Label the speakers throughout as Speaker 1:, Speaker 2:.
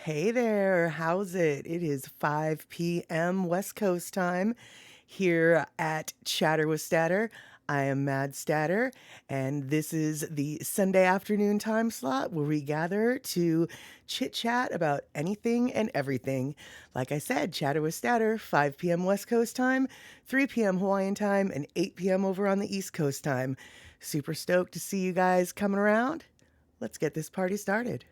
Speaker 1: Hey there, how's it? It is 5 p.m. West Coast time here at Chatter with Statter. I am Mad Statter, and this is the Sunday afternoon time slot where we gather to chit chat about anything and everything. Like I said, Chatter with Statter, 5 p.m. West Coast time, 3 p.m. Hawaiian time, and 8 p.m. over on the East Coast time. Super stoked to see you guys coming around. Let's get this party started.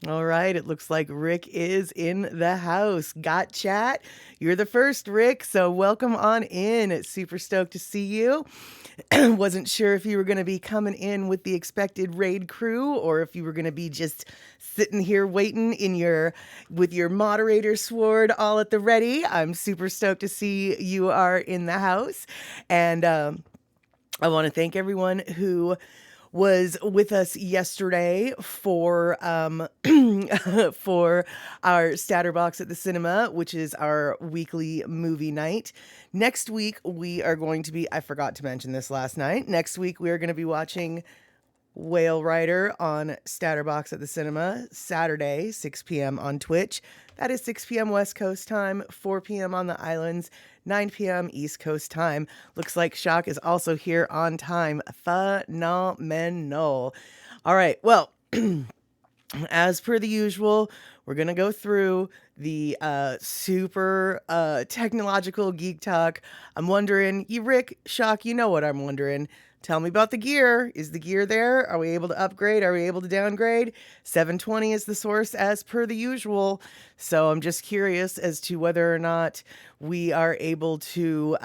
Speaker 1: All right, it looks like Rick is in the house. Got chat? You're the first, Rick, so welcome on in. Super stoked to see you. Wasn't sure if you were going to be coming in with the expected raid crew or if you were going to be just sitting here waiting with your moderator sword all at the ready. I'm super stoked to see you are in the house. And I want to thank everyone who was with us yesterday for for our Statterbox at the Cinema, which is our weekly movie night. Next week we are going to be, I forgot to mention this last night. Next week we are going to be watching Whale Rider on Statterbox at the Cinema, Saturday, 6 p.m. on Twitch. That is 6 p.m. West Coast time, 4 p.m. on the islands, 9 p.m. East Coast time. Looks like Shock is also here on time. Phenomenal. All right, well, as per the usual, we're going to go through the super technological geek talk. I'm wondering, Rick, Shock, you know what I'm wondering. Tell me about the gear. Is the gear there? Are we able to upgrade? Are we able to downgrade? 720 is the source as per the usual. So I'm just curious as to whether or not we are able to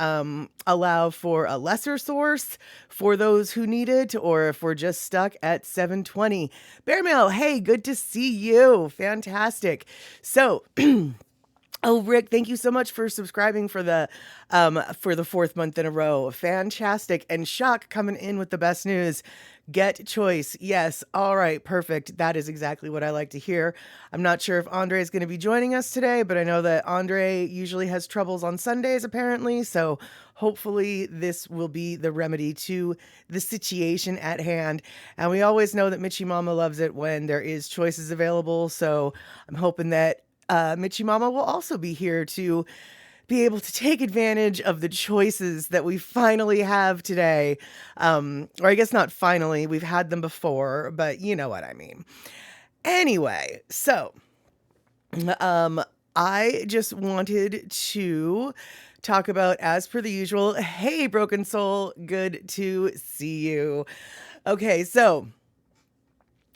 Speaker 1: allow for a lesser source for those who need it, or if we're just stuck at 720. Bearmail, hey, good to see you. Fantastic. So... Oh, Rick, thank you so much for subscribing for the fourth month in a row. Fantastic. And Shock coming in with the best news. Get choice. Yes. All right. Perfect. That is exactly what I like to hear. I'm not sure if Andre is going to be joining us today, but I know that Andre usually has troubles on Sundays, apparently. So hopefully this will be the remedy to the situation at hand. And we always know that Michi Mama loves it when there is choices available. So I'm hoping that Michi Mama will also be here to be able to take advantage of the choices that we finally have today. Or I guess not finally, we've had them before, but you know what I mean. Anyway, so I just wanted to talk about, as per the usual, hey, Broken Soul, good to see you. Okay, so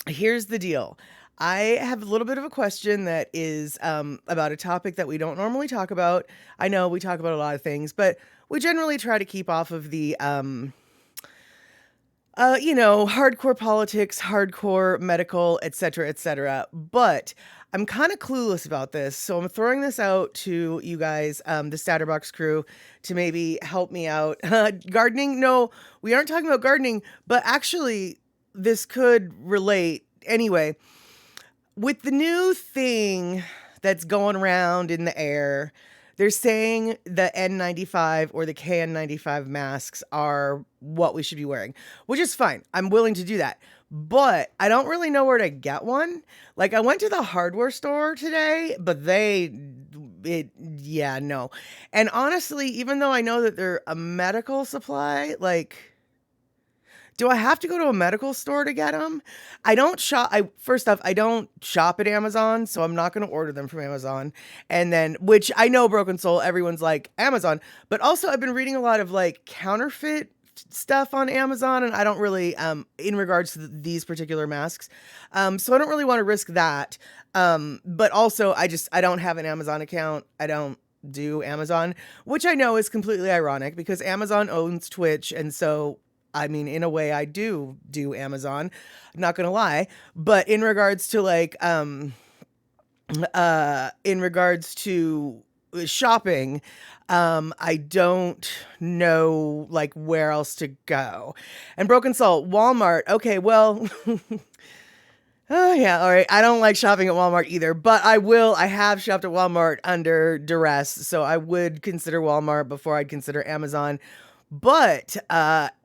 Speaker 1: here's the deal. I have a little bit of a question that is about a topic that we don't normally talk about. I know we talk about a lot of things, but we generally try to keep off of the, hardcore politics, hardcore medical, etc., etc. But I'm kind of clueless about this, so I'm throwing this out to you guys, the Statterbox crew, to maybe help me out. Gardening? No, we aren't talking about gardening, but actually, this could relate. Anyway, with the new thing that's going around in the air, they're saying the N95 or the KN95 masks are what we should be wearing, which is fine. I'm willing to do that. But I don't really know where to get one. Like, I went to the hardware store today, but no. And honestly, even though I know that they're a medical supply, like... do I have to go to a medical store to get them? I don't shop. First off, I don't shop at Amazon, so I'm not going to order them from Amazon. And then, which I know, Broken Soul, everyone's like Amazon, but also I've been reading a lot of like counterfeit stuff on Amazon, and I don't really, in regards to these particular masks. So I don't really want to risk that. But also I don't have an Amazon account. I don't do Amazon, which I know is completely ironic because Amazon owns Twitch, and so I mean, in a way, I do Amazon. I'm not gonna lie, but in regards to like, in regards to shopping, I don't know like where else to go. And Broken Soul, Walmart. Okay, well, Oh yeah, all right. I don't like shopping at Walmart either, but I have shopped at Walmart under duress, so I would consider Walmart before I'd consider Amazon. But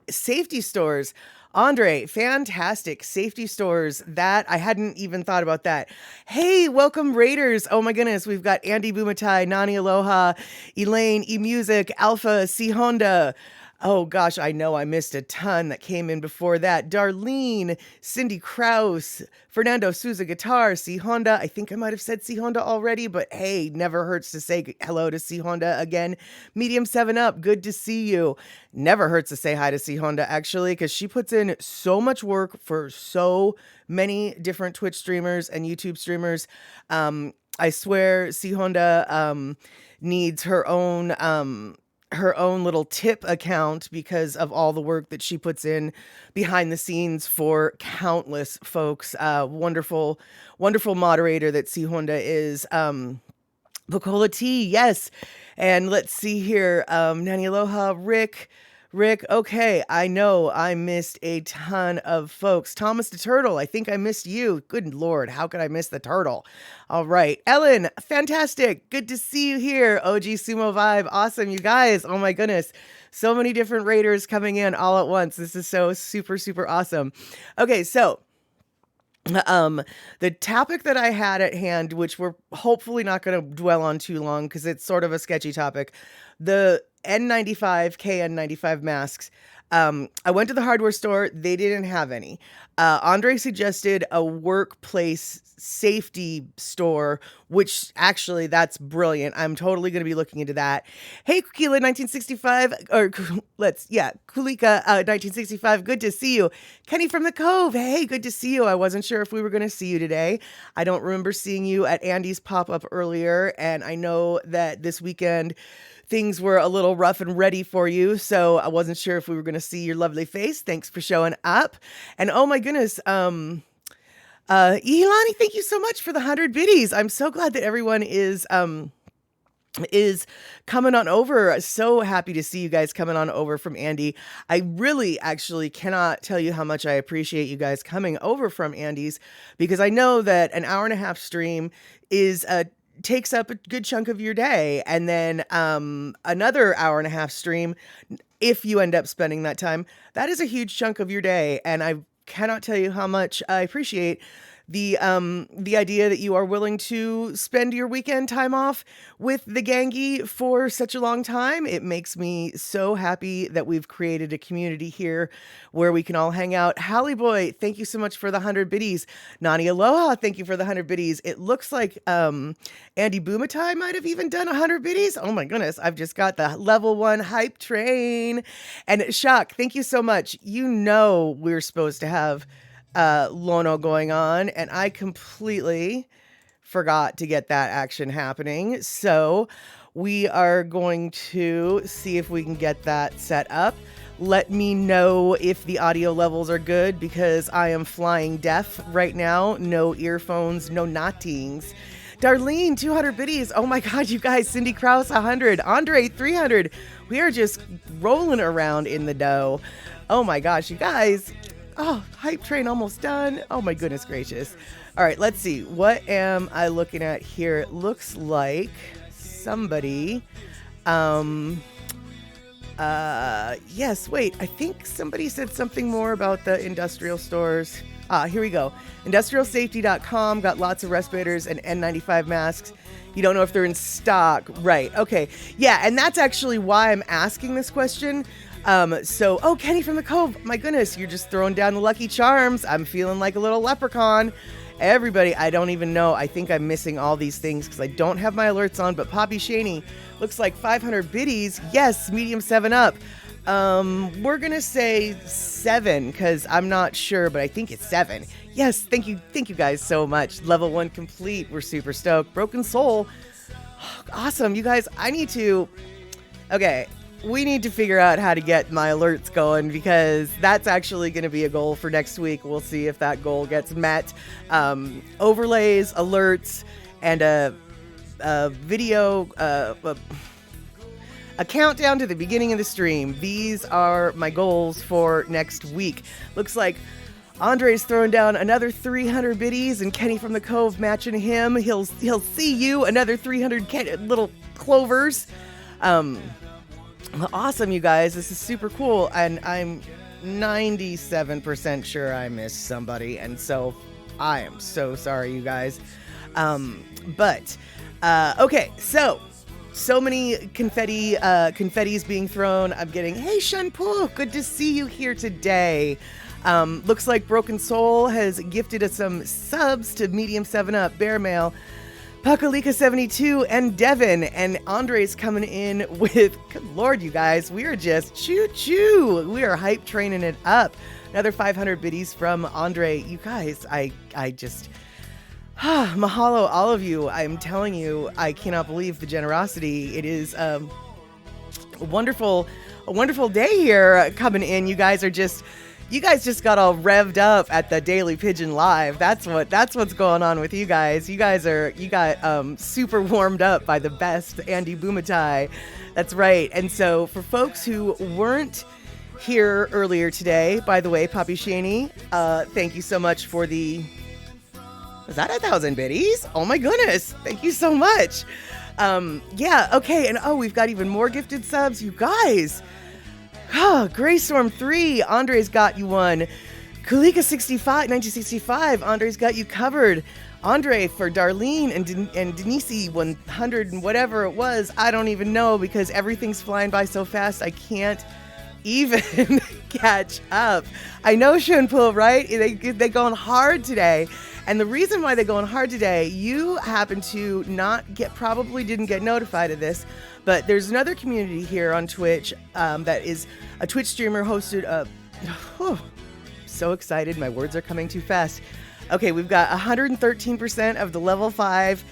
Speaker 1: safety stores, Andre, fantastic safety stores. That I hadn't even thought about that. Hey, welcome Raiders. Oh my goodness, we've got Andy Bumatai, Nani Aloha, Elaine, eMusic, Alpha, C Honda. Oh gosh, I know I missed a ton that came in before that. Darlene, Cindy Kraus, Fernando Souza Guitar, C Honda. I think I might have said C Honda already, but hey, never hurts to say hello to C Honda again. Medium 7 Up, good to see you. Never hurts to say hi to C Honda actually, because she puts in so much work for so many different Twitch streamers and YouTube streamers. I swear C Honda needs her own little tip account because of all the work that she puts in behind the scenes for countless folks. Wonderful, wonderful moderator that C Honda is. Bukola T, yes. And let's see here. Nani Aloha, Rick, okay, I know I missed a ton of folks. Thomas the Turtle, I think I missed you. Good Lord, how could I miss the turtle? All right, Ellen, fantastic. Good to see you here. OG Sumo Vibe, awesome, you guys. Oh my goodness, so many different raiders coming in all at once. This is so super, super awesome. Okay, so the topic that I had at hand, which we're hopefully not going to dwell on too long because it's sort of a sketchy topic, the N95, KN95 masks. I went to the hardware store. They didn't have any. Andre suggested a workplace safety store, which actually that's brilliant. I'm totally going to be looking into that. Hey, Kukila 1965, or Kulika 1965. Good to see you. Kenny from the Cove. Hey, good to see you. I wasn't sure if we were going to see you today. I don't remember seeing you at Andy's pop-up earlier, and I know that this weekend things were a little rough and ready for you, so I wasn't sure if we were going to see your lovely face. Thanks for showing up. And oh my goodness, Ihlani, thank you so much for the 100 biddies. I'm so glad that everyone is coming on over. So happy to see you guys coming on over from Andy. I really actually cannot tell you how much I appreciate you guys coming over from Andy's, because I know that an hour and a half stream is takes up a good chunk of your day, and then another hour and a half stream, if you end up spending that time, that is a huge chunk of your day. And I cannot tell you how much I appreciate the idea that you are willing to spend your weekend time off with the Gangi for such a long time. It makes me so happy that we've created a community here where we can all hang out. Hallie Boy, thank you so much for the 100 biddies. Nani Aloha, thank you for the 100 biddies. It looks like Andy Bumatai might have even done 100 biddies. Oh my goodness, I've just got the level 1 hype train. And Shock, thank you so much. You know we're supposed to have Lono going on, and I completely forgot to get that action happening. So we are going to see if we can get that set up. Let me know if the audio levels are good, because I am flying deaf right now. No earphones, no nothings. Darlene, 200 biddies. Oh my God, you guys. Cindy Kraus, 100. Andre, 300. We are just rolling around in the dough. Oh my gosh, you guys. Oh, hype train almost done. Oh my goodness gracious. All right, let's see. What am I looking at here? It looks like somebody, yes, wait, I think somebody said something more about the industrial stores. Here we go. Industrialsafety.com got lots of respirators and N95 masks. You don't know if they're in stock. Right. Okay. Yeah. And that's actually why I'm asking this question. Oh, Kenny from the Cove, my goodness, you're just throwing down the lucky charms. I'm feeling like a little leprechaun. Everybody, I don't even know. I think I'm missing all these things because I don't have my alerts on, but Poppy Shaney looks like 500 biddies. Yes, medium 7 up. We're going to say 7 because I'm not sure, but I think it's 7. Yes, thank you. Thank you guys so much. Level 1 complete. We're super stoked. Broken Soul. Awesome. You guys, okay. We need to figure out how to get my alerts going, because that's actually going to be a goal for next week. We'll see if that goal gets met. Overlays, alerts, and a video, a countdown to the beginning of the stream. These are my goals for next week. Looks like Andre's throwing down another 300 biddies, and Kenny from the Cove matching him. He'll see you, another 300 little clovers. Awesome, you guys. This is super cool, and I'm 97% sure I missed somebody, and so I am so sorry, you guys. Okay, so many confettis being thrown. I'm getting, hey, Shanpo, good to see you here today. Looks like Broken Soul has gifted us some subs to Medium 7-Up, Bear Mail, Pakalika 72, and Devin. And Andre's coming in with, good Lord, you guys, we are just choo-choo. We are hype training it up. Another 500 biddies from Andre. You guys, I just... mahalo, all of you. I'm telling you, I cannot believe the generosity. It is a wonderful day here coming in. You guys just got all revved up at the Daily Pidgin Live. That's what's going on with you guys. You got super warmed up by the best Andy Bumatai. That's right. And so for folks who weren't here earlier today, by the way, Papi Shani, thank you so much for the... Was that 1,000 biddies? Oh my goodness. Thank you so much. Yeah, okay. And we've got even more gifted subs. You guys. Greystorm 3. Andre's got you one. Kulika 65, 1965. Andre's got you covered. Andre for Darlene and Denise 100 and whatever it was. I don't even know because everything's flying by so fast. I can't even catch up. I know, Shunpo, right? They going hard today. And the reason why they're going hard today, you happen to probably didn't get notified of this, but there's another community here on Twitch that is a Twitch streamer hosted. So excited. My words are coming too fast. Okay, we've got 113% of the level 5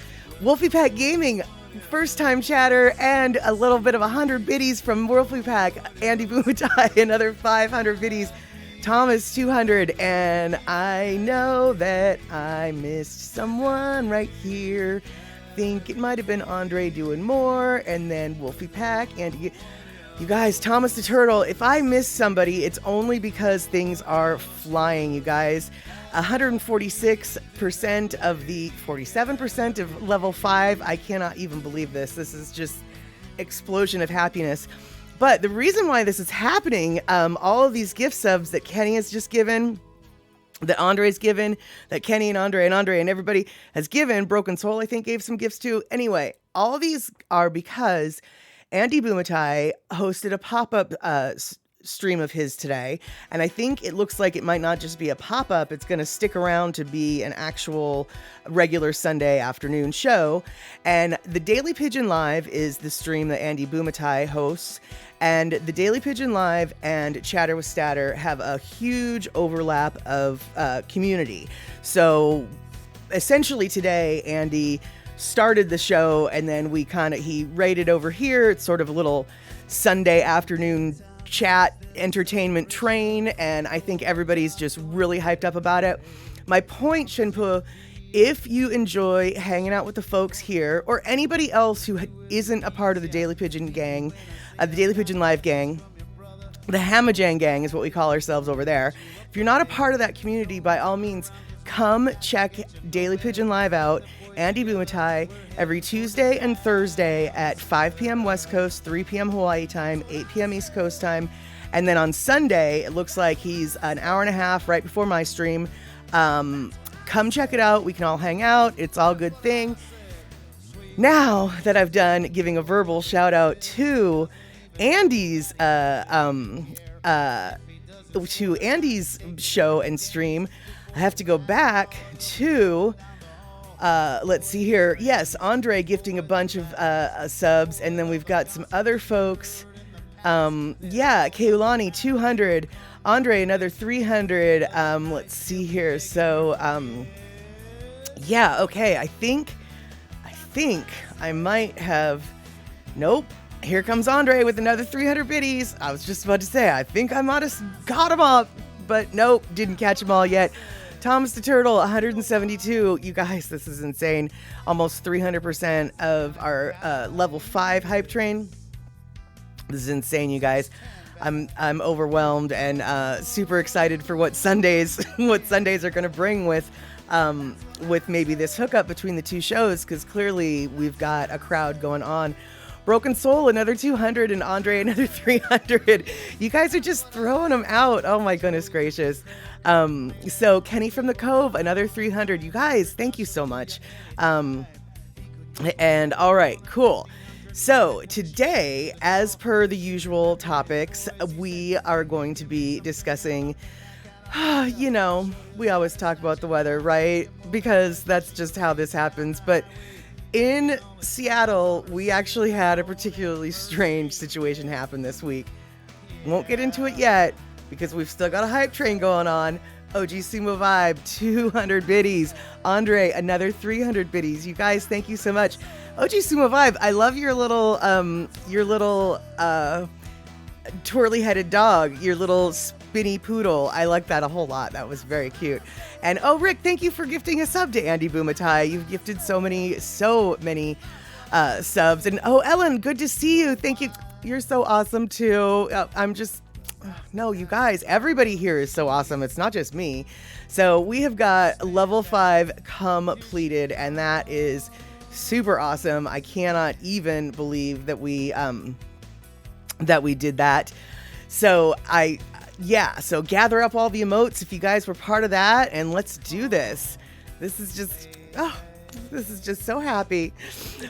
Speaker 1: Wolfie Pack Gaming first time chatter and a little bit of 100 biddies from Wolfie Pack, Andy Bumatai, another 500 biddies. Thomas 200, and I know that I missed someone right here. Think it might have been Andre doing more, and then Wolfie Pack, and you guys, Thomas the Turtle. If I miss somebody, it's only because things are flying, you guys. 146% of the 47% of level 5. I cannot even believe this. This is just explosion of happiness. But the reason why this is happening, all of these gift subs that Kenny has just given, that Andre's given, that Kenny and Andre and everybody has given, Broken Soul, I think, gave some gifts too. Anyway, all of these are because Andy Bumatai hosted a pop-up stream of his today. And I think it looks like it might not just be a pop-up, it's going to stick around to be an actual regular Sunday afternoon show. And the Daily Pidgin Live is the stream that Andy Bumatai hosts. And the Daily Pidgin Live and Chatter with Statter have a huge overlap of community. So essentially today, Andy started the show and then he raided over here. It's sort of a little Sunday afternoon chat entertainment train, and I think everybody's just really hyped up about it. My point, Shinpo, if you enjoy hanging out with the folks here or anybody else who isn't a part of the Daily Pidgin gang, the Daily Pidgin Live gang, the Hamajang gang is what we call ourselves over there. If you're not a part of that community, by all means, come check Daily Pidgin Live out. Andy Bumatai every Tuesday and Thursday at 5 p.m. West Coast, 3 p.m. Hawaii time, 8 p.m. East Coast time. And then on Sunday, it looks like he's an hour and a half right before my stream. Come check it out. We can all hang out. It's all good thing. Now that I've done giving a verbal shout out to Andy's show and stream, I have to go back to let's see here. Yes, Andre gifting a bunch of subs, and then we've got some other folks. Keulani 200, Andre another 300. Let's see here. So okay, I think I might have. Nope. Here comes Andre with another 300 biddies. I was just about to say, I think I might have got them up, but nope, didn't catch them all yet. Thomas the Turtle, 172. You guys, this is insane. Almost 300% of our level 5 hype train. This is insane, you guys. I'm overwhelmed and super excited for what Sundays are going to bring with maybe this hookup between the two shows, because clearly we've got a crowd going on. Broken Soul, another 200, and Andre, another 300. You guys are just throwing them out. Oh my goodness gracious. So Kenny from the Cove, another 300. You guys, thank you so much. And all right, cool. So today, as per the usual topics, we are going to be discussing, you know, we always talk about the weather, right? Because that's just how this happens. But in Seattle, we actually had a particularly strange situation happen this week. Won't get into it yet because we've still got a hype train going on. OG Sumo Vibe, 200 biddies. Andre, another 300 biddies. You guys, thank you so much. OG Sumo Vibe, I love your little twirly-headed dog, your little spinny poodle. I like that a whole lot. That was very cute. And oh, Rick, thank you for gifting a sub to Andy Bumatai. You've gifted so many subs. And oh, Ellen, good to see you. Thank you. You're so awesome too. No, you guys, everybody here is so awesome. It's not just me. So we have got level 5 completed, and that is super awesome. I cannot even believe that we did that. So so gather up all the emotes if you guys were part of that, and let's do this. This is just so happy.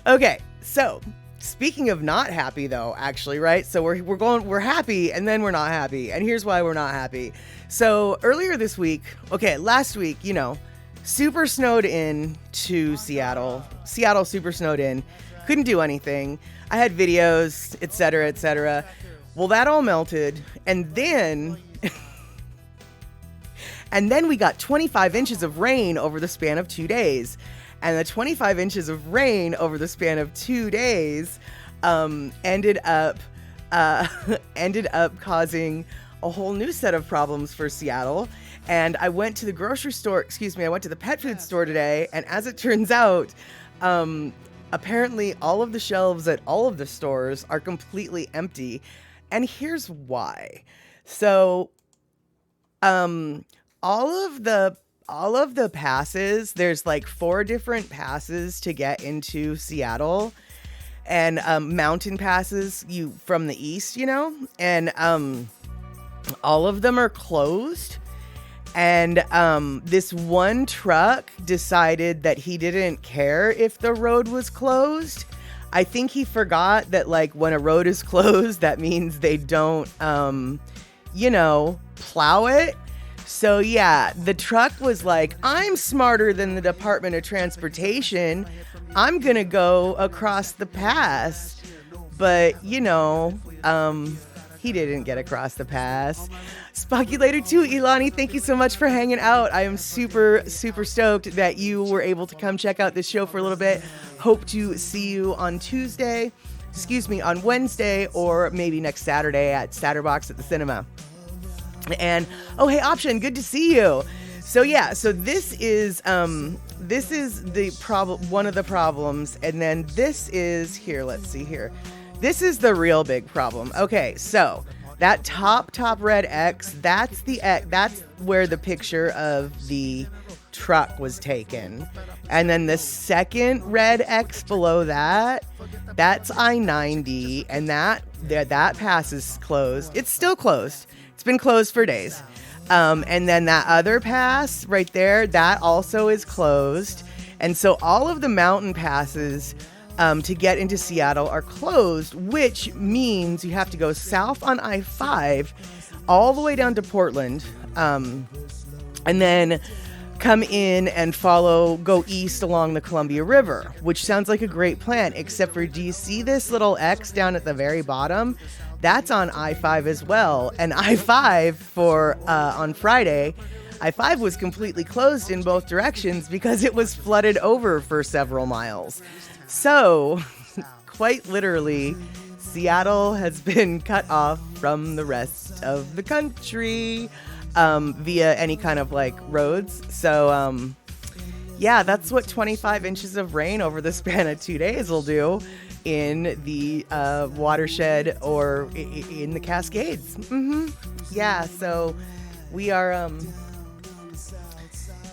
Speaker 1: Okay, so speaking of not happy though, actually, right? So we're happy and then we're not happy. And here's why we're not happy. So earlier this week, last week, super snowed in to Seattle. Seattle super snowed in. Couldn't do anything. I had videos, etc., etc. Well, that all melted. And then we got 25 inches of rain over the span of 2 days. And the 25 inches of rain over the span of 2 days ended up causing a whole new set of problems for Seattle. And I went to the I went to the pet food store today, and as it turns out, apparently all of the shelves at all of the stores are completely empty. And here's why. So, all of the passes, there's like 4 different passes to get into Seattle, and mountain passes from the east, and all of them are closed. And this one truck decided that he didn't care if the road was closed. I think he forgot that, like, when a road is closed, that means they don't, plow it. So yeah, the truck was like, I'm smarter than the Department of Transportation. I'm gonna go across the pass. But, he didn't get across the pass. Spoculator 2, Ilani, thank you so much for hanging out. I am super, super stoked that you were able to come check out this show for a little bit. Hope to see you on on Wednesday, or maybe next Saturday at Satterbox at the cinema. And oh, hey, Option, good to see you. So yeah, so this is the problem, one of the problems, and then this is here. Let's see here. This is the real big problem. Okay, so that top red X, that's where the picture of the truck was taken. And then the second red X below that, that's I-90, and that pass is closed. It's still closed. It's been closed for days. And then that other pass right there, that also is closed. And so all of the mountain passes to get into Seattle are closed, which means you have to go south on I-5 all the way down to Portland, and then come in and go east along the Columbia River, which sounds like a great plan, except for, do you see this little X down at the very bottom? That's on I-5 as well. And I-5 on Friday, I-5 was completely closed in both directions because it was flooded over for several miles. So, quite literally, Seattle has been cut off from the rest of the country via any kind of roads. So, yeah, that's what 25 inches of rain over the span of 2 days will do. in the watershed or in the Cascades. Yeah, so we are,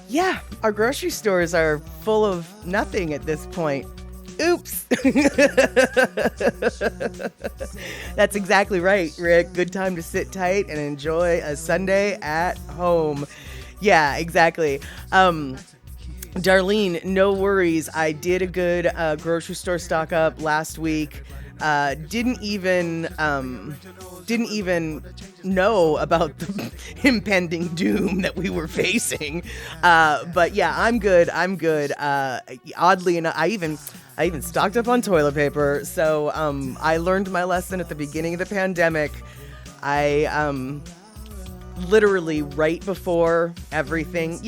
Speaker 1: yeah, our grocery stores are full of nothing at this point. Oops. That's exactly right, Rick. Good time to sit tight and enjoy a Sunday at home. Yeah, exactly. Darlene, no worries. I did a good grocery store stock up last week. Didn't even know about the impending doom that we were facing. But yeah, I'm good. Oddly enough, I even stocked up on toilet paper. So I learned my lesson at the beginning of the pandemic. I literally right before everything,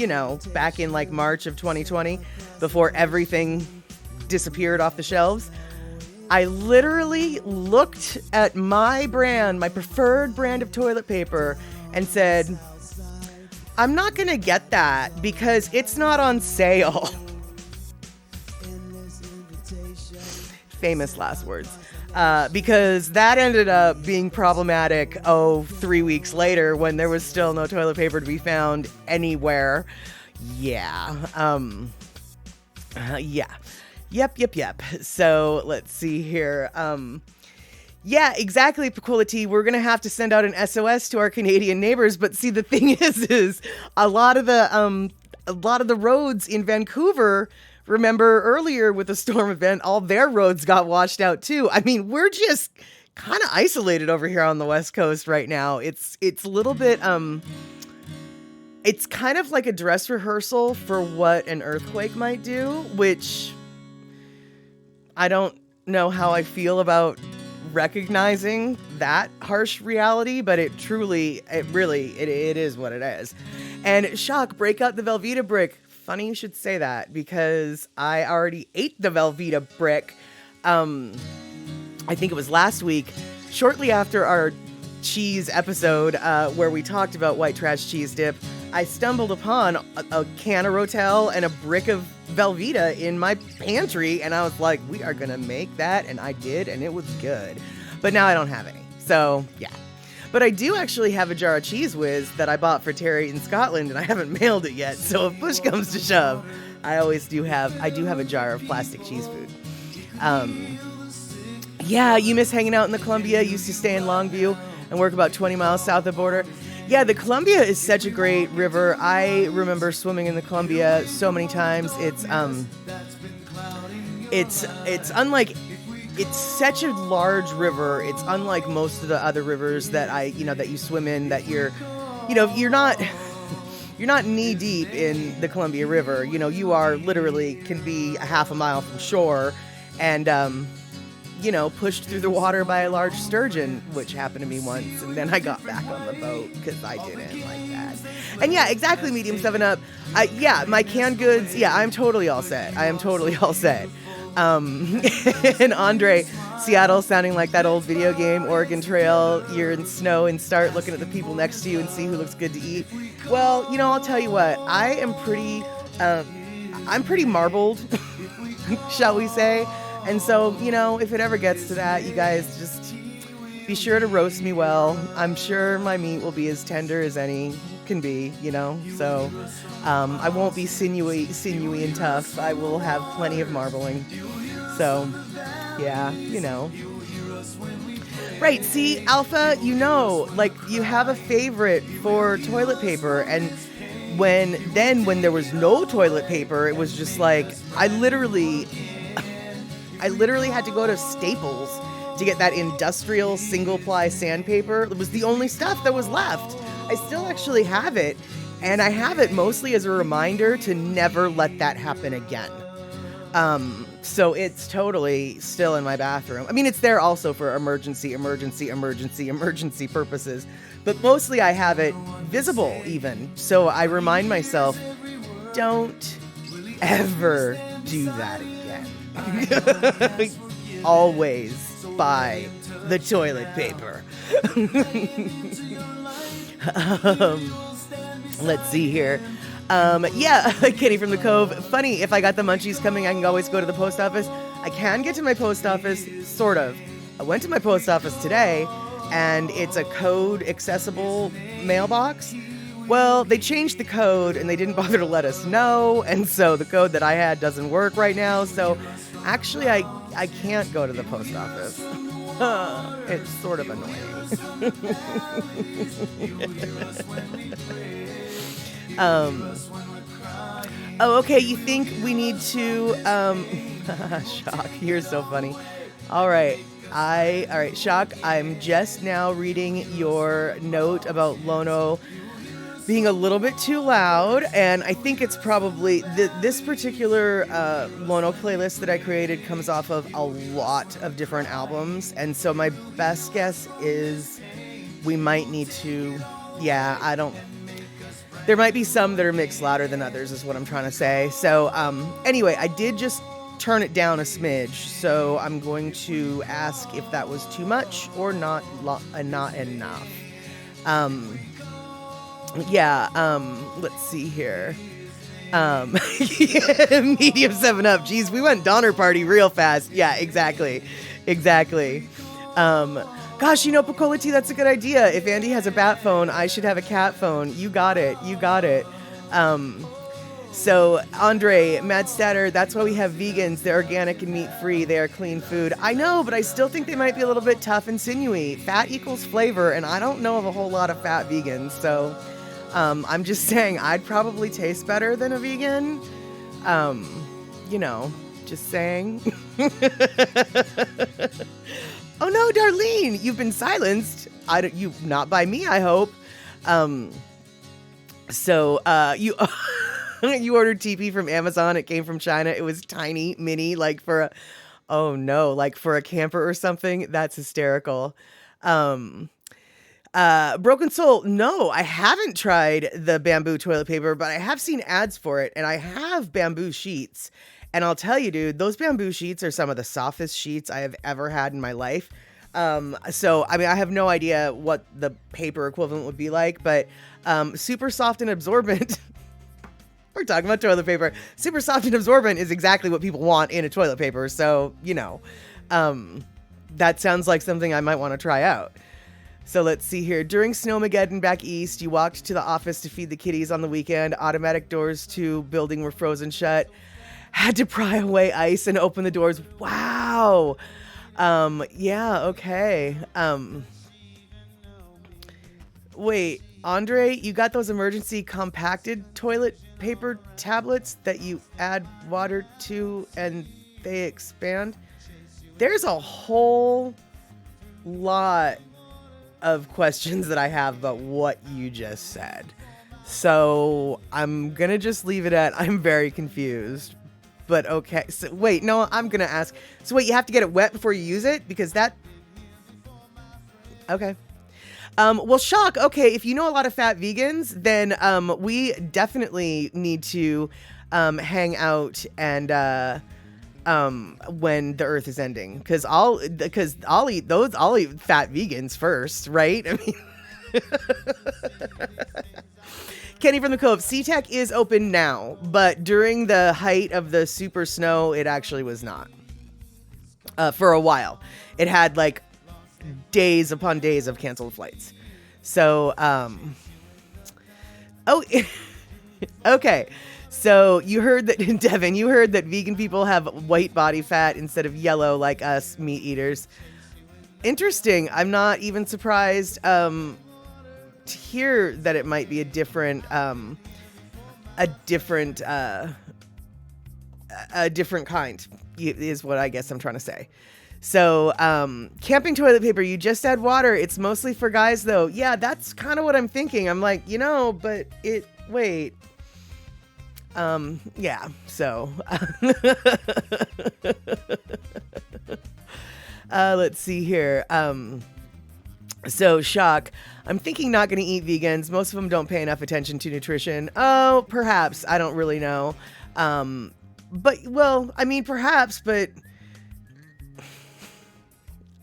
Speaker 1: back in like March of 2020, before everything disappeared off the shelves, I literally looked at my preferred brand of toilet paper and said, I'm not going to get that because it's not on sale. Famous last words. Because that ended up being problematic, 3 weeks later when there was still no toilet paper to be found anywhere. Yeah. Yeah. Yep. So let's see here. Yeah, exactly, Paquility. We're going to have to send out an SOS to our Canadian neighbors. But see, the thing is a lot of the roads in Vancouver, remember earlier with the storm event, all their roads got washed out too. I mean, we're just kind of isolated over here on the West Coast right now. It's a little bit, it's kind of like a dress rehearsal for what an earthquake might do, which I don't know how I feel about recognizing that harsh reality, but it is what it is. And Shock, break out the Velveeta brick. Funny you should say that because I already ate the Velveeta brick. I think it was last week, shortly after our cheese episode where we talked about white trash cheese dip. I stumbled upon a can of Rotel and a brick of Velveeta in my pantry, and I was like, we are gonna make that, and I did, and it was good. But now I don't have any, so yeah. But I do actually have a jar of Cheese Whiz that I bought for Terry in Scotland, and I haven't mailed it yet. So if push comes to shove, I do have a jar of plastic cheese food. Yeah, you miss hanging out in the Columbia. Used to stay in Longview and work about 20 miles south of the border. Yeah, the Columbia is such a great river. I remember swimming in the Columbia so many times. It's unlike. It's such a large river. It's unlike most of the other rivers that that you swim in, that you're not knee deep in the Columbia River. You are literally can be a half a mile from shore and, pushed through the water by a large sturgeon, which happened to me once. And then I got back on the boat because I didn't like that. And yeah, exactly. Medium 7-Up. Yeah, my canned goods. Yeah, I'm totally all set. I am totally all set. And Andre, Seattle sounding like that old video game, Oregon Trail, you're in snow and start looking at the people next to you and see who looks good to eat. Well, I'll tell you what, I'm pretty marbled, shall we say. And so, if it ever gets to that, you guys just be sure to roast me well. I'm sure my meat will be as tender as any can be, so I won't be sinewy and tough. I will have plenty of marbling. So yeah, right. See, Alpha, you have a favorite for toilet paper. And when there was no toilet paper, it was just like, I literally had to go to Staples to get that industrial single ply sandpaper. It was the only stuff that was left. I still actually have it, and I have it mostly as a reminder to never let that happen again. So it's totally still in my bathroom. I mean, it's there also for emergency purposes, but mostly I have it visible even. So I remind myself, don't ever do that again. Always buy the toilet paper. Let's see here. Yeah, Kenny from the Cove. Funny, if I got the munchies coming, I can always go to the post office. I can get to my post office, sort of. I went to my post office today, and it's a code accessible mailbox. Well, they changed the code and they didn't bother to let us know, and so the code that I had doesn't work right now. So actually I can't go to the post office. It's sort of annoying. Oh, okay, you think we need to Shock, you're so funny. All right. All right, Shock, I'm just now reading your note about Lono being a little bit too loud, and I think it's probably this particular Lono playlist that I created comes off of a lot of different albums, and so my best guess is we might need to, there might be some that are mixed louder than others is what I'm trying to say. So anyway, I did just turn it down a smidge, so I'm going to ask if that was too much or not enough. Let's see here. Medium 7-Up. Jeez, we went Donner Party real fast. Yeah, exactly. Gosh, Picola T, that's a good idea. If Andy has a bat phone, I should have a cat phone. You got it. So, Andre, Mad Statter, that's why we have vegans. They're organic and meat-free. They are clean food. I know, but I still think they might be a little bit tough and sinewy. Fat equals flavor, and I don't know of a whole lot of fat vegans, so I'm just saying I'd probably taste better than a vegan. Just saying. Oh no, Darlene, you've been silenced. Not by me, I hope. You ordered TP from Amazon. It came from China. It was tiny, mini, like for a camper or something. That's hysterical. Broken Soul. No, I haven't tried the bamboo toilet paper, but I have seen ads for it, and I have bamboo sheets. And I'll tell you, dude, those bamboo sheets are some of the softest sheets I have ever had in my life. I have no idea what the paper equivalent would be like, but super soft and absorbent. We're talking about toilet paper. Super soft and absorbent is exactly what people want in a toilet paper. So, that sounds like something I might want to try out. So let's see here. During Snowmageddon back east, you walked to the office to feed the kitties on the weekend. Automatic doors to building were frozen shut. Had to pry away ice and open the doors. Wow. Okay. Wait, Andre, you got those emergency compacted toilet paper tablets that you add water to and they expand? There's a whole lot of questions that I have about what you just said. So I'm going to just leave it at I'm very confused. But okay. So wait, no, I'm going to ask. So wait, you have to get it wet before you use it? Because that... Okay. Well, Shock, okay, if you know a lot of fat vegans, then we definitely need to hang out and when the earth is ending. Because I'll eat fat vegans first, right? I mean... Kenny from the Cove, SeaTech is open now, but during the height of the super snow, it actually was not. For a while. It had like days upon days of canceled flights. So, okay. So you heard that, Devin, you heard that vegan people have white body fat instead of yellow like us meat eaters. Interesting. I'm not even surprised, to hear that it might be a different kind is what I guess I'm trying to say. So, camping toilet paper, you just add water. It's mostly for guys though. Yeah, that's kind of what I'm thinking. I'm like, but wait. Yeah, so, let's see here. So, Shock, I'm thinking not going to eat vegans. Most of them don't pay enough attention to nutrition. Oh, perhaps. I don't really know. Perhaps, but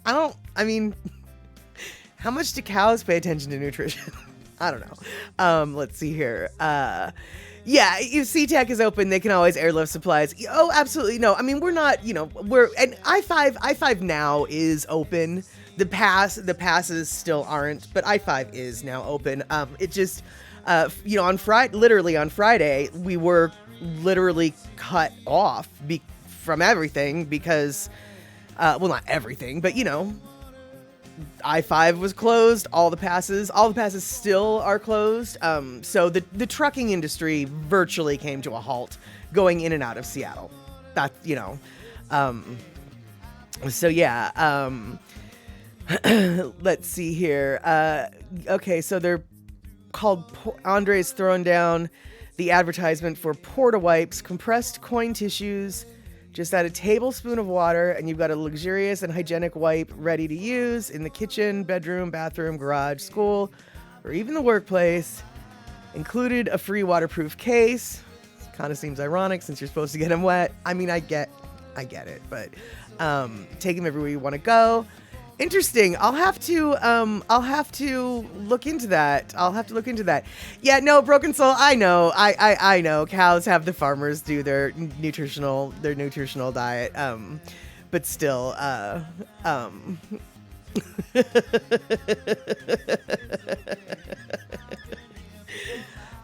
Speaker 1: how much do cows pay attention to nutrition? I don't know. Let's see here. Yeah, if SeaTac is open, they can always airlift supplies. Oh, absolutely. No, I mean, we're not, and I-5 now is open. The passes still aren't, but I-5 is now open. It just, literally on Friday, we were literally cut off from everything because, well, not everything, but I-5 was closed. All the passes still are closed. So the trucking industry virtually came to a halt going in and out of Seattle. That, so yeah. Let's see here. Okay, so they're called, Andre's throwing down the advertisement for Porta Wipes, compressed coin tissues. Just add a tablespoon of water and you've got a luxurious and hygienic wipe ready to use in the kitchen, bedroom, bathroom, garage, school, or even the workplace. Included a free waterproof case. Kind of seems ironic since you're supposed to get them wet. I mean, I get it, but take them everywhere you want to go. Interesting. I'll have to look into that. Yeah, no, Broken Soul, I know. I know. Cows have the farmers do their nutritional diet. But still,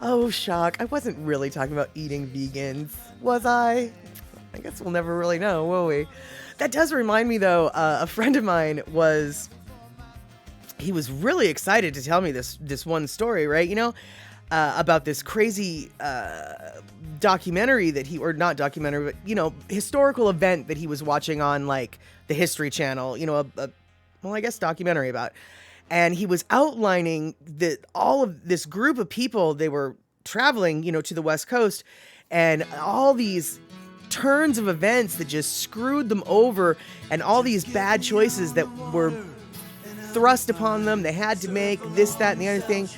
Speaker 1: oh, shock. I wasn't really talking about eating vegans, was I? I guess we'll never really know, will we? That does remind me, though, a friend of mine he was really excited to tell me this one story, right? About this crazy documentary not documentary, but, historical event that he was watching on, like, the History Channel, I guess documentary about. And he was outlining all of this group of people, they were traveling, to the West Coast, and all these turns of events that just screwed them over, and all these bad choices that were thrust upon them. They had to make this, that, and the other thing.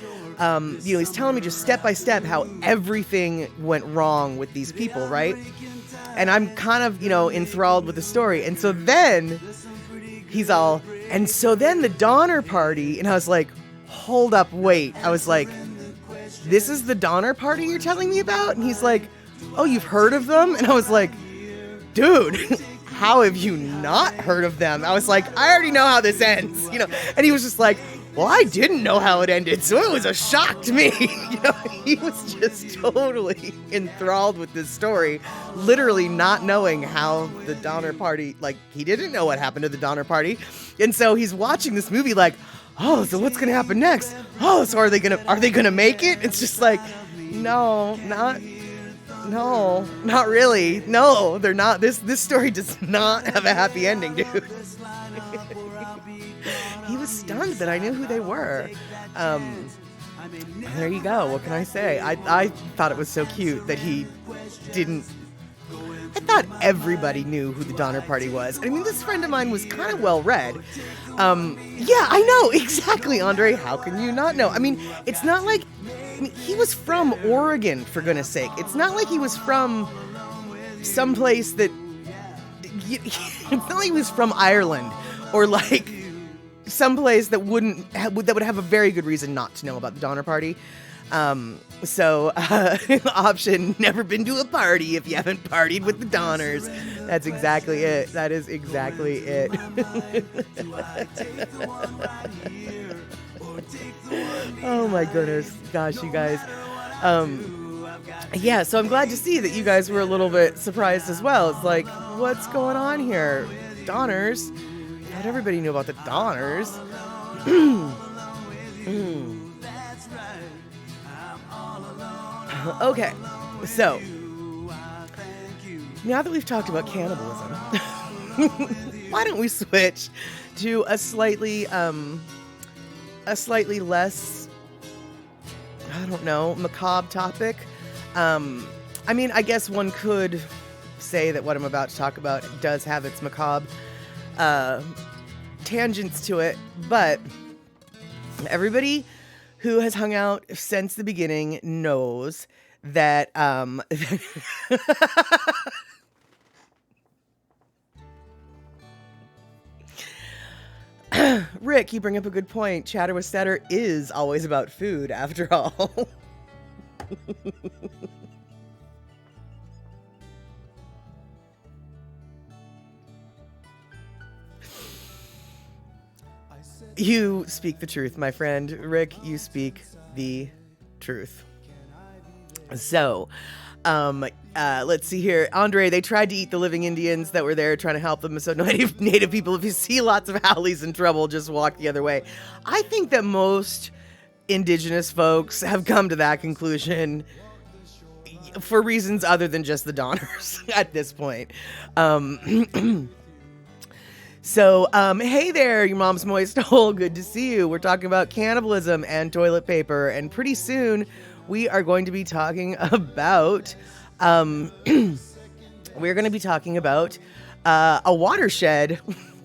Speaker 1: He's telling me just step by step how everything went wrong with these people, right? And I'm kind of, enthralled with the story. And so then the Donner Party, and I was like, hold up, wait. I was like, this is the Donner Party you're telling me about? And he's like, oh, you've heard of them? And I was like, dude, how have you not heard of them? I was like, I already know how this ends, And he was just like, well, I didn't know how it ended, so it was a shock to me. He was just totally enthralled with this story, literally not knowing how the Donner Party, like, he didn't know what happened to the Donner Party. And so he's watching this movie like, oh, so what's going to happen next? Oh, so are they going to make it? It's just like, no, not really. No, they're not. This story does not have a happy ending, dude. He was stunned that I knew who they were. There you go. What can I say? I thought it was so cute that he didn't. I thought everybody knew who the Donner Party was. I mean, this friend of mine was kind of well read. Yeah, I know. Exactly, Andre. How can you not know? I mean, it's not like... he was from Oregon, for goodness sake. It's not like he was from someplace that... It's not like he was from Ireland, or like someplace that would have a very good reason not to know about the Donner Party. Option, never been to a party if you haven't partied with the Donners. That's exactly it. That is exactly it. Oh my goodness. Gosh, you guys. Yeah, so I'm glad to see that you guys were a little bit surprised as well. It's like, what's going on here? Donners? Not everybody knew about the Donners. Okay, so now that we've talked about cannibalism, why don't we switch to a slightly less, I don't know, macabre topic. I mean, I guess one could say that what I'm about to talk about does have its macabre tangents to it, but everybody who has hung out since the beginning knows that Rick, you bring up a good point. Chatter with Statter is always about food, after all. You speak the truth, my friend. Rick, you speak the truth. So, let's see here. Andre, they tried to eat the living Indians that were there trying to help them. So native people, if you see lots of haoles in trouble, just walk the other way. I think that most indigenous folks have come to that conclusion for reasons other than just the Donners at this point. So, hey there, your mom's moist hole. Good to see you. We're talking about cannibalism and toilet paper, and pretty soon we are going to be talking about, a watershed.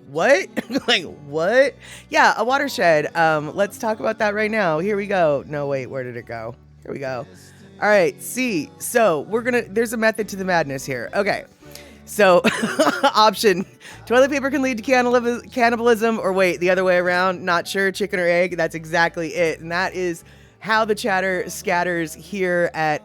Speaker 1: What? Like, what? Yeah, a watershed. Let's talk about that right now. Here we go. No, wait, where did it go? Here we go. All right, see. So, there's a method to the madness here. Okay. So, option, toilet paper can lead to cannibalism, or wait, the other way around, not sure, chicken or egg. That's exactly it. And that is how the chatter scatters here at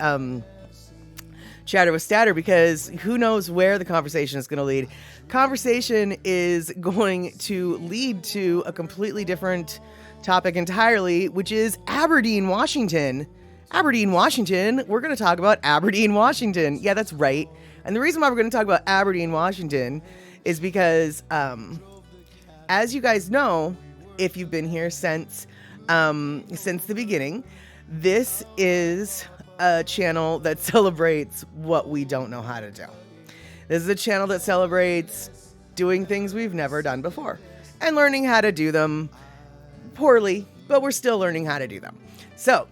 Speaker 1: Chatter with Statter, because who knows where the conversation is going to lead. Conversation is going to lead to a completely different topic entirely, which is Aberdeen, Washington. Aberdeen, Washington. We're going to talk about Aberdeen, Washington. Yeah, that's right. And the reason why we're going to talk about Aberdeen, Washington is because, as you guys know, if you've been here since the beginning, this is a channel that celebrates what we don't know how to do. This is a channel that celebrates doing things we've never done before and learning how to do them poorly, but we're still learning how to do them. So,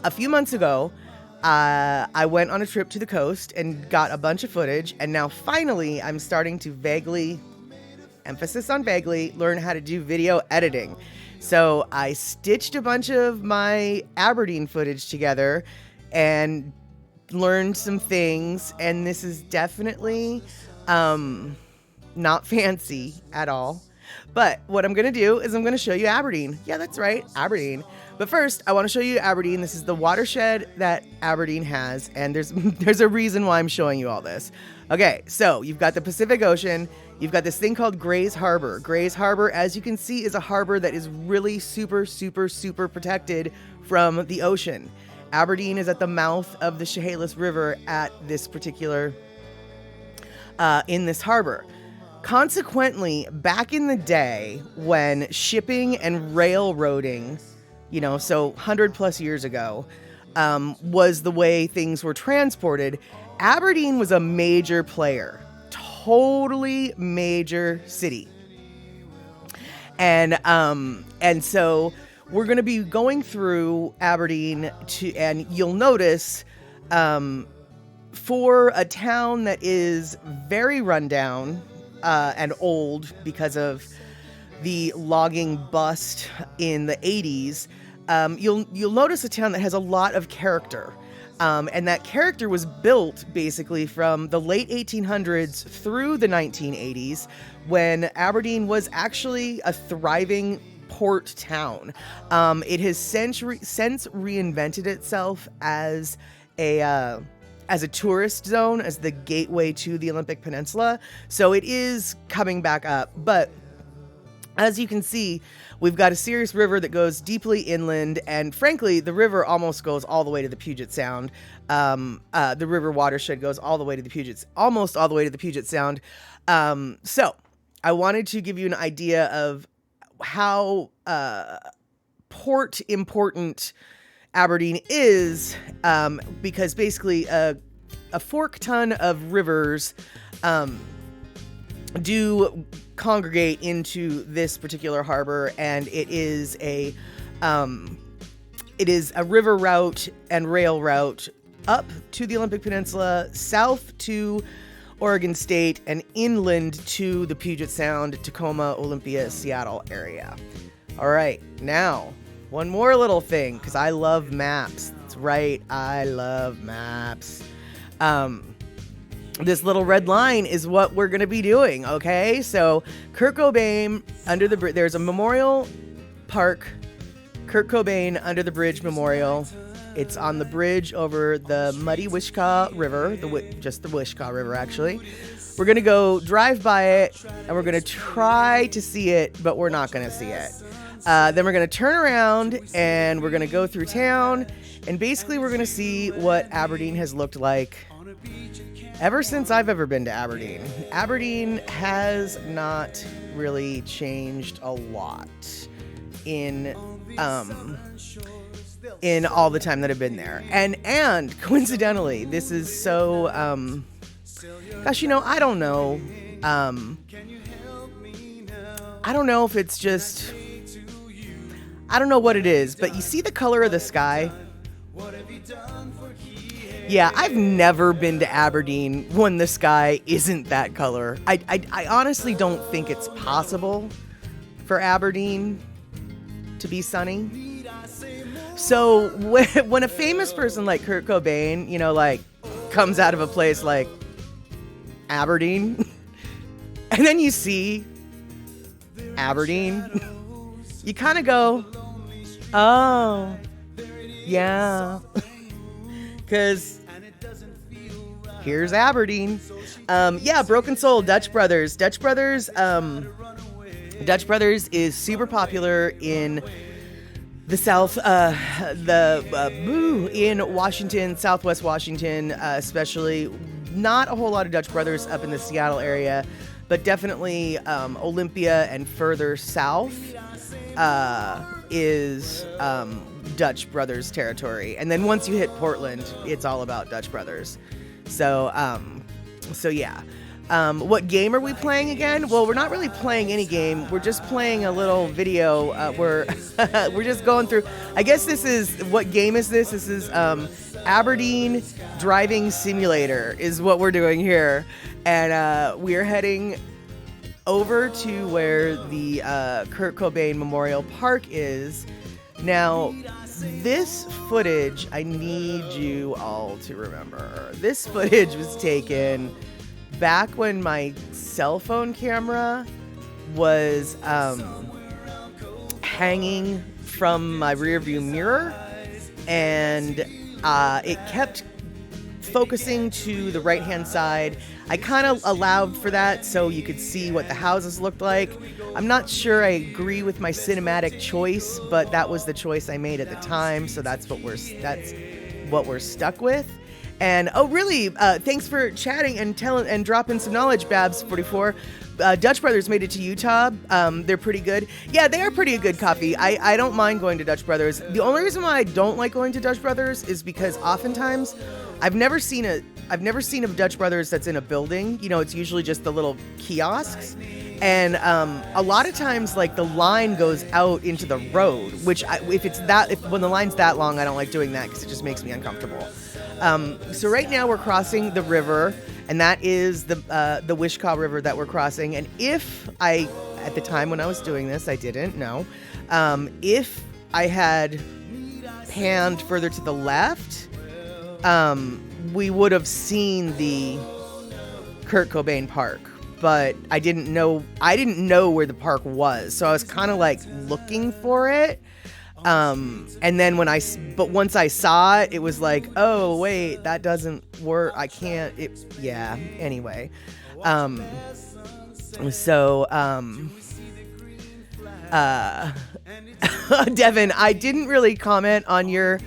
Speaker 1: a few months ago, I went on a trip to the coast and got a bunch of footage, and now finally I'm starting to vaguely, emphasis on vaguely, learn how to do video editing. So I stitched a bunch of my Aberdeen footage together and learned some things, and this is definitely not fancy at all. But what I'm going to do is I'm going to show you Aberdeen. Yeah, that's right, Aberdeen. But first, I want to show you Aberdeen. This is the watershed that Aberdeen has, and there's a reason why I'm showing you all this. Okay, so you've got the Pacific Ocean. You've got this thing called Gray's Harbor. Gray's Harbor, as you can see, is a harbor that is really super, super, super protected from the ocean. Aberdeen is at the mouth of the Chehalis River at this particular, in this harbor. Consequently, back in the day when shipping and railroading, so 100 plus years ago, was the way things were transported, Aberdeen was a major player, totally major city. And so we're going to be going through Aberdeen and you'll notice, for a town that is very rundown, and old because of the logging bust in the 80s, you'll notice a town that has a lot of character. And that character was built basically from the late 1800s through the 1980s, when Aberdeen was actually a thriving port town. It has since reinvented itself as a tourist zone, as the gateway to the Olympic Peninsula. So it is coming back up. But as you can see, we've got a serious river that goes deeply inland. And frankly, the river almost goes all the way to the Puget Sound. The river watershed goes all the way to almost all the way to the Puget Sound. So I wanted to give you an idea of how port important Aberdeen is, because basically a fork ton of rivers do congregate into this particular harbor, and it is a river route and rail route up to the Olympic Peninsula, south to Oregon State, and inland to the Puget Sound, Tacoma, Olympia, Seattle area. All right, now one more little thing, because I love maps. That's right, I love maps. This little red line is what we're going to be doing, okay? So, Kurt Cobain, under the bridge, there's a memorial park, Kurt Cobain Under the Bridge Memorial. It's on the bridge over the muddy Wishkah River, just the Wishkah River, actually. We're going to go drive by it, and we're going to try to see it, but we're not going to see it. Then we're going to turn around, and we're going to go through town, and basically we're going to see what Aberdeen has looked like ever since I've ever been to Aberdeen. Aberdeen has not really changed a lot in all the time that I've been there. And coincidentally, this is so, gosh, I don't know. I don't know if it's just, I don't know what it is, but you see the color of the sky? Yeah, I've never been to Aberdeen when the sky isn't that color. I honestly don't think it's possible for Aberdeen to be sunny. So when a famous person like Kurt Cobain, comes out of a place like Aberdeen, and then you see Aberdeen, you kind of go, oh, yeah. Because here's Aberdeen. Broken Soul, Dutch Brothers. Dutch Brothers is super popular in the South, in Washington, Southwest Washington, especially. Not a whole lot of Dutch Brothers up in the Seattle area, but definitely Olympia and further south is Dutch Brothers territory. And then once you hit Portland, it's all about Dutch Brothers. So yeah. What game are we playing again? Well, we're not really playing any game. We're just playing a little video. We're just going through. I guess what game is this? This is Aberdeen Driving Simulator is what we're doing here. And we're heading over to where the Kurt Cobain Memorial Park is. Now, this footage, I need you all to remember. This footage was taken back when my cell phone camera was hanging from my rearview mirror, and it kept focusing to the right-hand side. I kind of allowed for that so you could see what the houses looked like. I'm not sure I agree with my cinematic choice, but that was the choice I made at the time, so that's what we're stuck with. And really, thanks for chatting and dropping some knowledge, Babs44. Dutch Brothers made it to Utah. They're pretty good. Yeah, they are pretty good coffee. I don't mind going to Dutch Brothers. The only reason why I don't like going to Dutch Brothers is because oftentimes I've never seen a Dutch Brothers that's in a building. It's usually just the little kiosks. And a lot of times, like, the line goes out into the road, which when the line's that long, I don't like doing that because it just makes me uncomfortable. So right now we're crossing the river, and that is the Wishkah River that we're crossing. And at the time when I was doing this, I didn't know, if I had panned further to the left, we would have seen the Kurt Cobain Park, but I didn't know where the park was. So I was kind of like looking for it. And then once I saw it, it was like, oh wait, that doesn't work. I can't, anyway. Devin, I didn't really comment on your,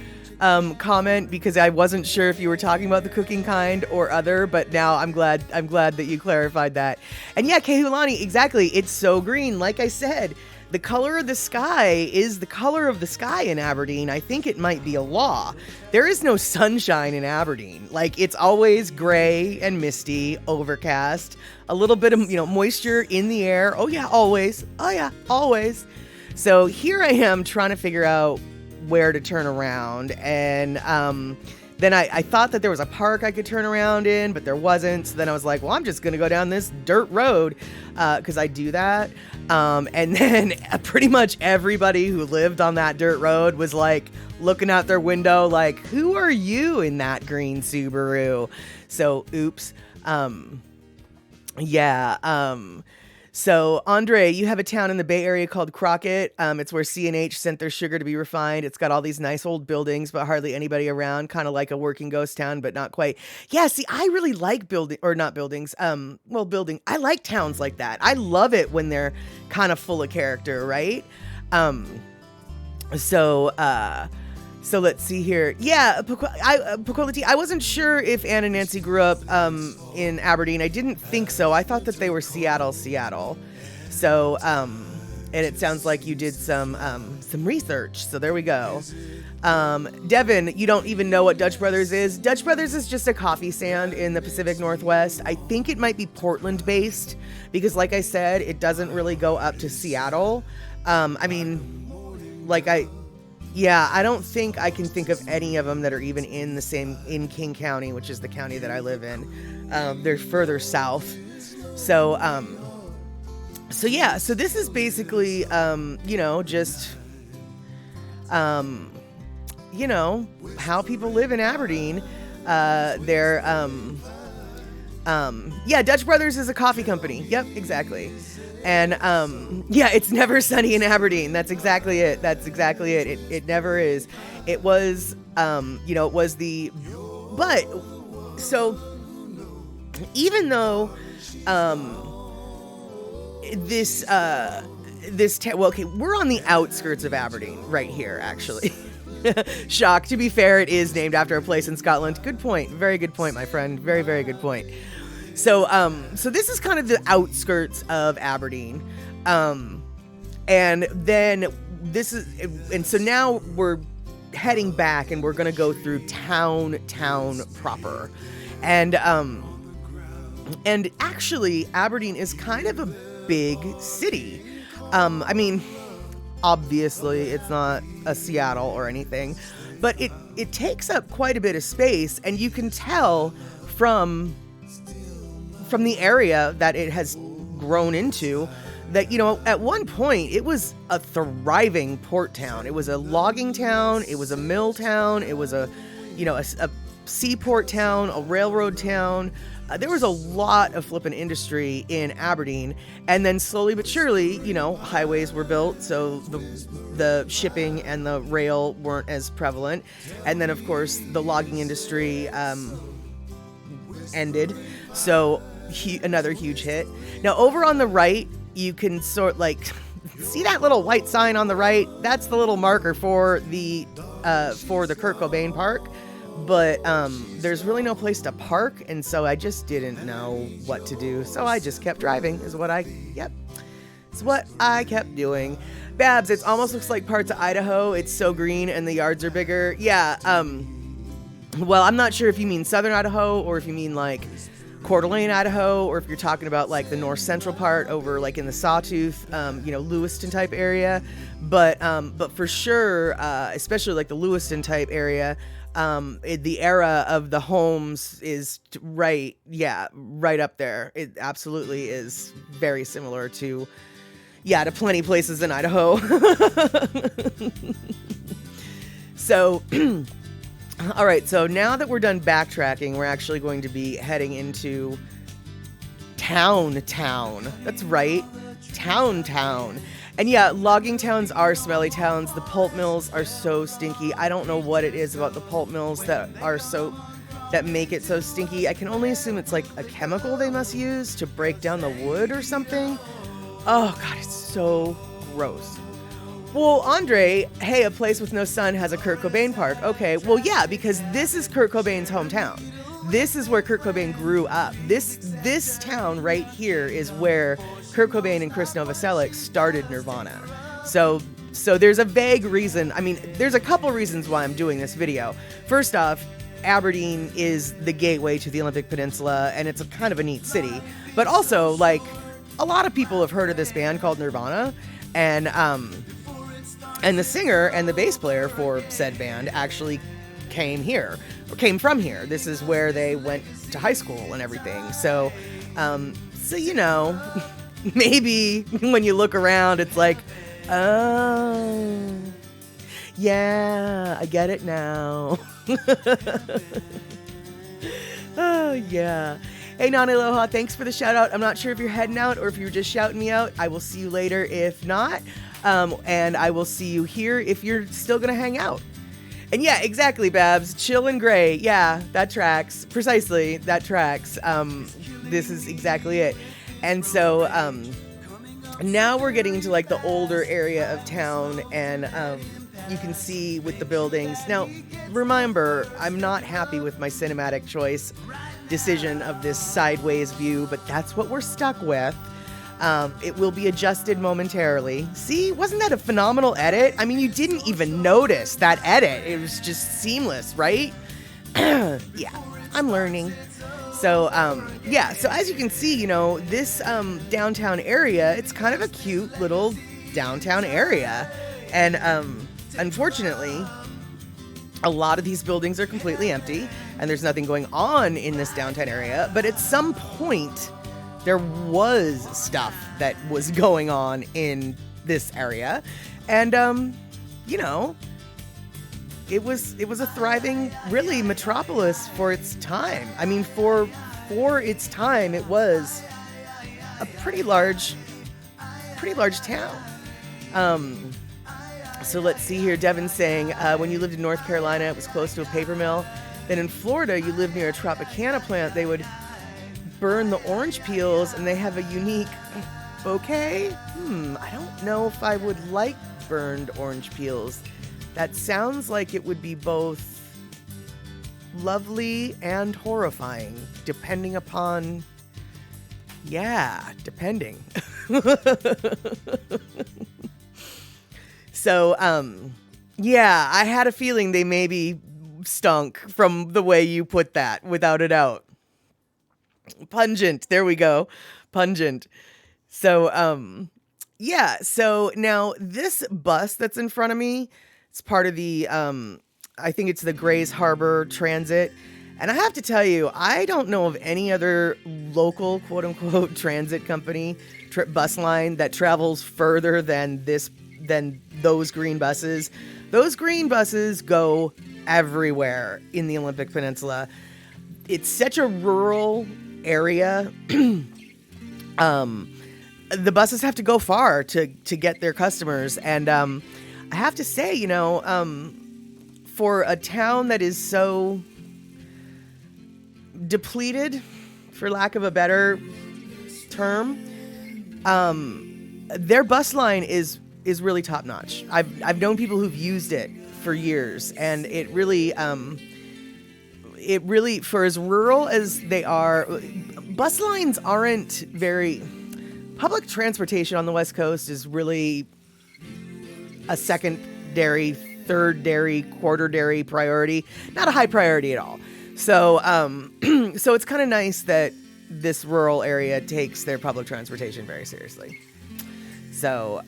Speaker 1: comment because I wasn't sure if you were talking about the cooking kind or other, but now I'm glad that you clarified that. And yeah, Kehulani, exactly. It's so green. Like I said, the color of the sky is the color of the sky in Aberdeen. I think it might be a law. There is no sunshine in Aberdeen. Like, it's always gray and misty, overcast, a little bit of, moisture in the air. Oh yeah, always. Oh yeah, always. So here I am trying to figure out where to turn around. And then I thought that there was a park I could turn around in, but there wasn't. So then I was like, well, I'm just going to go down this dirt road because I do that. And then pretty much everybody who lived on that dirt road was like looking out their window like, who are you in that green Subaru? So, oops. So, Andre, you have a town in the Bay Area called Crockett. It's where C&H sent their sugar to be refined. It's got all these nice old buildings, but hardly anybody around, kind of like a working ghost town, but not quite. Yeah, see, I really like building, or not buildings, building. I like towns like that. I love it when they're kind of full of character, right? So, so let's see here. Yeah, Pacolati, I wasn't sure if Ann and Nancy grew up in Aberdeen. I didn't think so. I thought that they were Seattle. So, and it sounds like you did some research. So there we go. Devin, you don't even know what Dutch Brothers is. Dutch Brothers is just a coffee stand in the Pacific Northwest. I think it might be Portland based because, like I said, it doesn't really go up to Seattle. Yeah, I don't think I can think of any of them that are even in King County, which is the county that I live in. They're further south. So this is basically, just, how people live in Aberdeen. Dutch Brothers is a coffee company. Yep, exactly. And, it's never sunny in Aberdeen. That's exactly it. It never is. It was, so even though, we're on the outskirts of Aberdeen right here, actually. Shock. To be fair, it is named after a place in Scotland. Good point. Very good point, my friend. Very, very good point. So this is kind of the outskirts of Aberdeen. And so now we're heading back and we're going to go through town proper. And actually Aberdeen is kind of a big city. Obviously it's not a Seattle or anything, but it takes up quite a bit of space, and you can tell from the area that it has grown into that, at one point it was a thriving port town. It was a logging town. It was a mill town. It was a seaport town, a railroad town. There was a lot of flippin' industry in Aberdeen, and then slowly but surely, highways were built, so the shipping and the rail weren't as prevalent, and then of course the logging industry ended, so another huge hit. Now over on the right, you can see that little white sign on the right? That's the little marker for the Kurt Cobain Park. But there's really no place to park, and so I just didn't know what to do. So I just kept driving, it's what I kept doing. Babs, it almost looks like parts of Idaho. It's so green and the yards are bigger. Yeah, well, I'm not sure if you mean southern Idaho or if you mean like Coeur d'Alene, Idaho, or if you're talking about like the north central part over like in the Sawtooth, Lewiston type area. But for sure, especially like the Lewiston type area, the era of the homes is right up there. It absolutely is very similar to plenty places in Idaho. So, all right, so now that we're done backtracking, we're actually going to be heading into town. That's right, town. And yeah, logging towns are smelly towns. The pulp mills are so stinky. I don't know what it is about the pulp mills that make it so stinky. I can only assume it's like a chemical they must use to break down the wood or something. Oh God, it's so gross. Well, Andre, hey, a place with no sun has a Kurt Cobain Park. Okay, well, yeah, because this is Kurt Cobain's hometown. This is where Kurt Cobain grew up. This town right here is where Kurt Cobain and Chris Novoselic started Nirvana. So there's a vague reason. There's a couple reasons why I'm doing this video. First off, Aberdeen is the gateway to the Olympic Peninsula, and it's a kind of a neat city. But also, like, a lot of people have heard of this band called Nirvana, and the singer and the bass player for said band actually came from here. This is where they went to high school and everything. So maybe when you look around, it's like, oh, yeah, I get it now. Oh, yeah. Hey, Nana Aloha, thanks for the shout out. I'm not sure if you're heading out or if you're just shouting me out. I will see you later if not. And I will see you here if you're still going to hang out. And yeah, exactly, Babs. Chill and gray. Yeah, that tracks. Precisely, that tracks. This is exactly it. And so now we're getting into like the older area of town, and you can see with the buildings. Now, remember, I'm not happy with my cinematic choice decision of this sideways view, but that's what we're stuck with. It will be adjusted momentarily. See, wasn't that a phenomenal edit? I mean, you didn't even notice that edit. It was just seamless, right? Yeah, I'm learning. So, yeah, so as you can see, you know, this downtown area, it's kind of a cute little downtown area. And unfortunately, a lot of these buildings are completely empty, and there's nothing going on in this downtown area. But at some point, there was stuff that was going on in this area. And, you know, it was a thriving, really, metropolis for its time. I mean, for its time, it was a pretty large town. So let's see here. Devin's saying, when you lived in North Carolina, it was close to a paper mill. Then in Florida, you lived near a Tropicana plant. They would burn the orange peels, and they have a unique bouquet. I don't know if I would like burned orange peels. That sounds like it would be both lovely and horrifying, depending upon... Yeah, depending. So, yeah, I had a feeling they maybe stunk from the way you put that, without a doubt. Pungent. There we go. Pungent. So, yeah. So now this bus that's in front of me, it's part of the, I think it's the Grays Harbor Transit. And I have to tell you, I don't know of any other local, quote unquote, transit company, bus line that travels further than those green buses. Those green buses go everywhere in the Olympic Peninsula. It's such a rural area. The buses have to go far to get their customers. And I have to say, you know, for a town that is so depleted, for lack of a better term, their bus line is really top notch. I've known people who've used it for years, and it really, for as rural as they are, bus lines aren't very... Public transportation on the West Coast is really a secondary, third-dairy, quarter-dairy priority. Not a high priority at all. So, so it's kind of nice that this rural area takes their public transportation very seriously. So,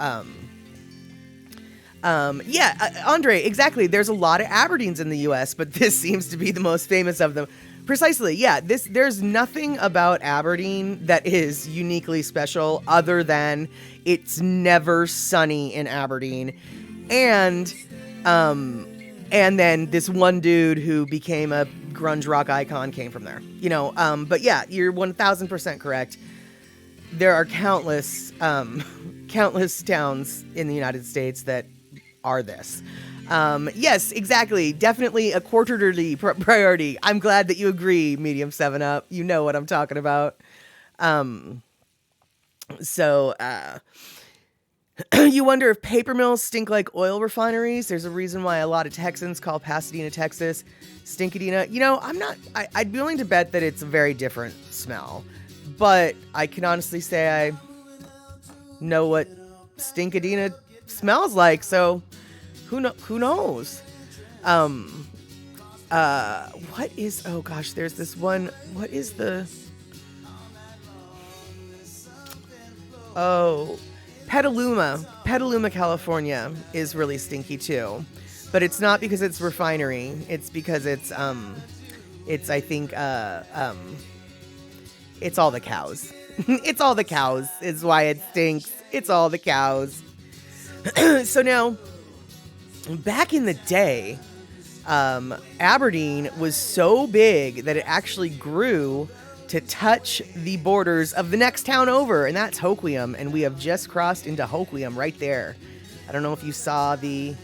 Speaker 1: yeah, Andre, exactly. There's a lot of Aberdeens in the U.S., but this seems to be the most famous of them. Precisely, yeah. There's nothing about Aberdeen that is uniquely special other than it's never sunny in Aberdeen, and then this one dude who became a grunge rock icon came from there. You know, but yeah, you're 1000% correct. There are countless towns in the United States that are this. Yes, exactly. Definitely a quarterly priority. I'm glad that you agree, Medium 7-Up. You know what I'm talking about. So, you wonder if paper mills stink like oil refineries. There's a reason why a lot of Texans call Pasadena, Texas, Stinkadena. You know, I'd be willing to bet that it's a very different smell. But I can honestly say I know what Stinkadena smells like, so... Who knows? What is, oh gosh, there's this one, what is the, Petaluma, California is really stinky too, but it's not because it's refinery, it's because it's I think, it's all the cows. It's all the cows is why it stinks. It's all the cows. So now, back in the day, Aberdeen was so big that it actually grew to touch the borders of the next town over, and that's Hoquiam, and we have just crossed into Hoquiam right there. I don't know if you saw the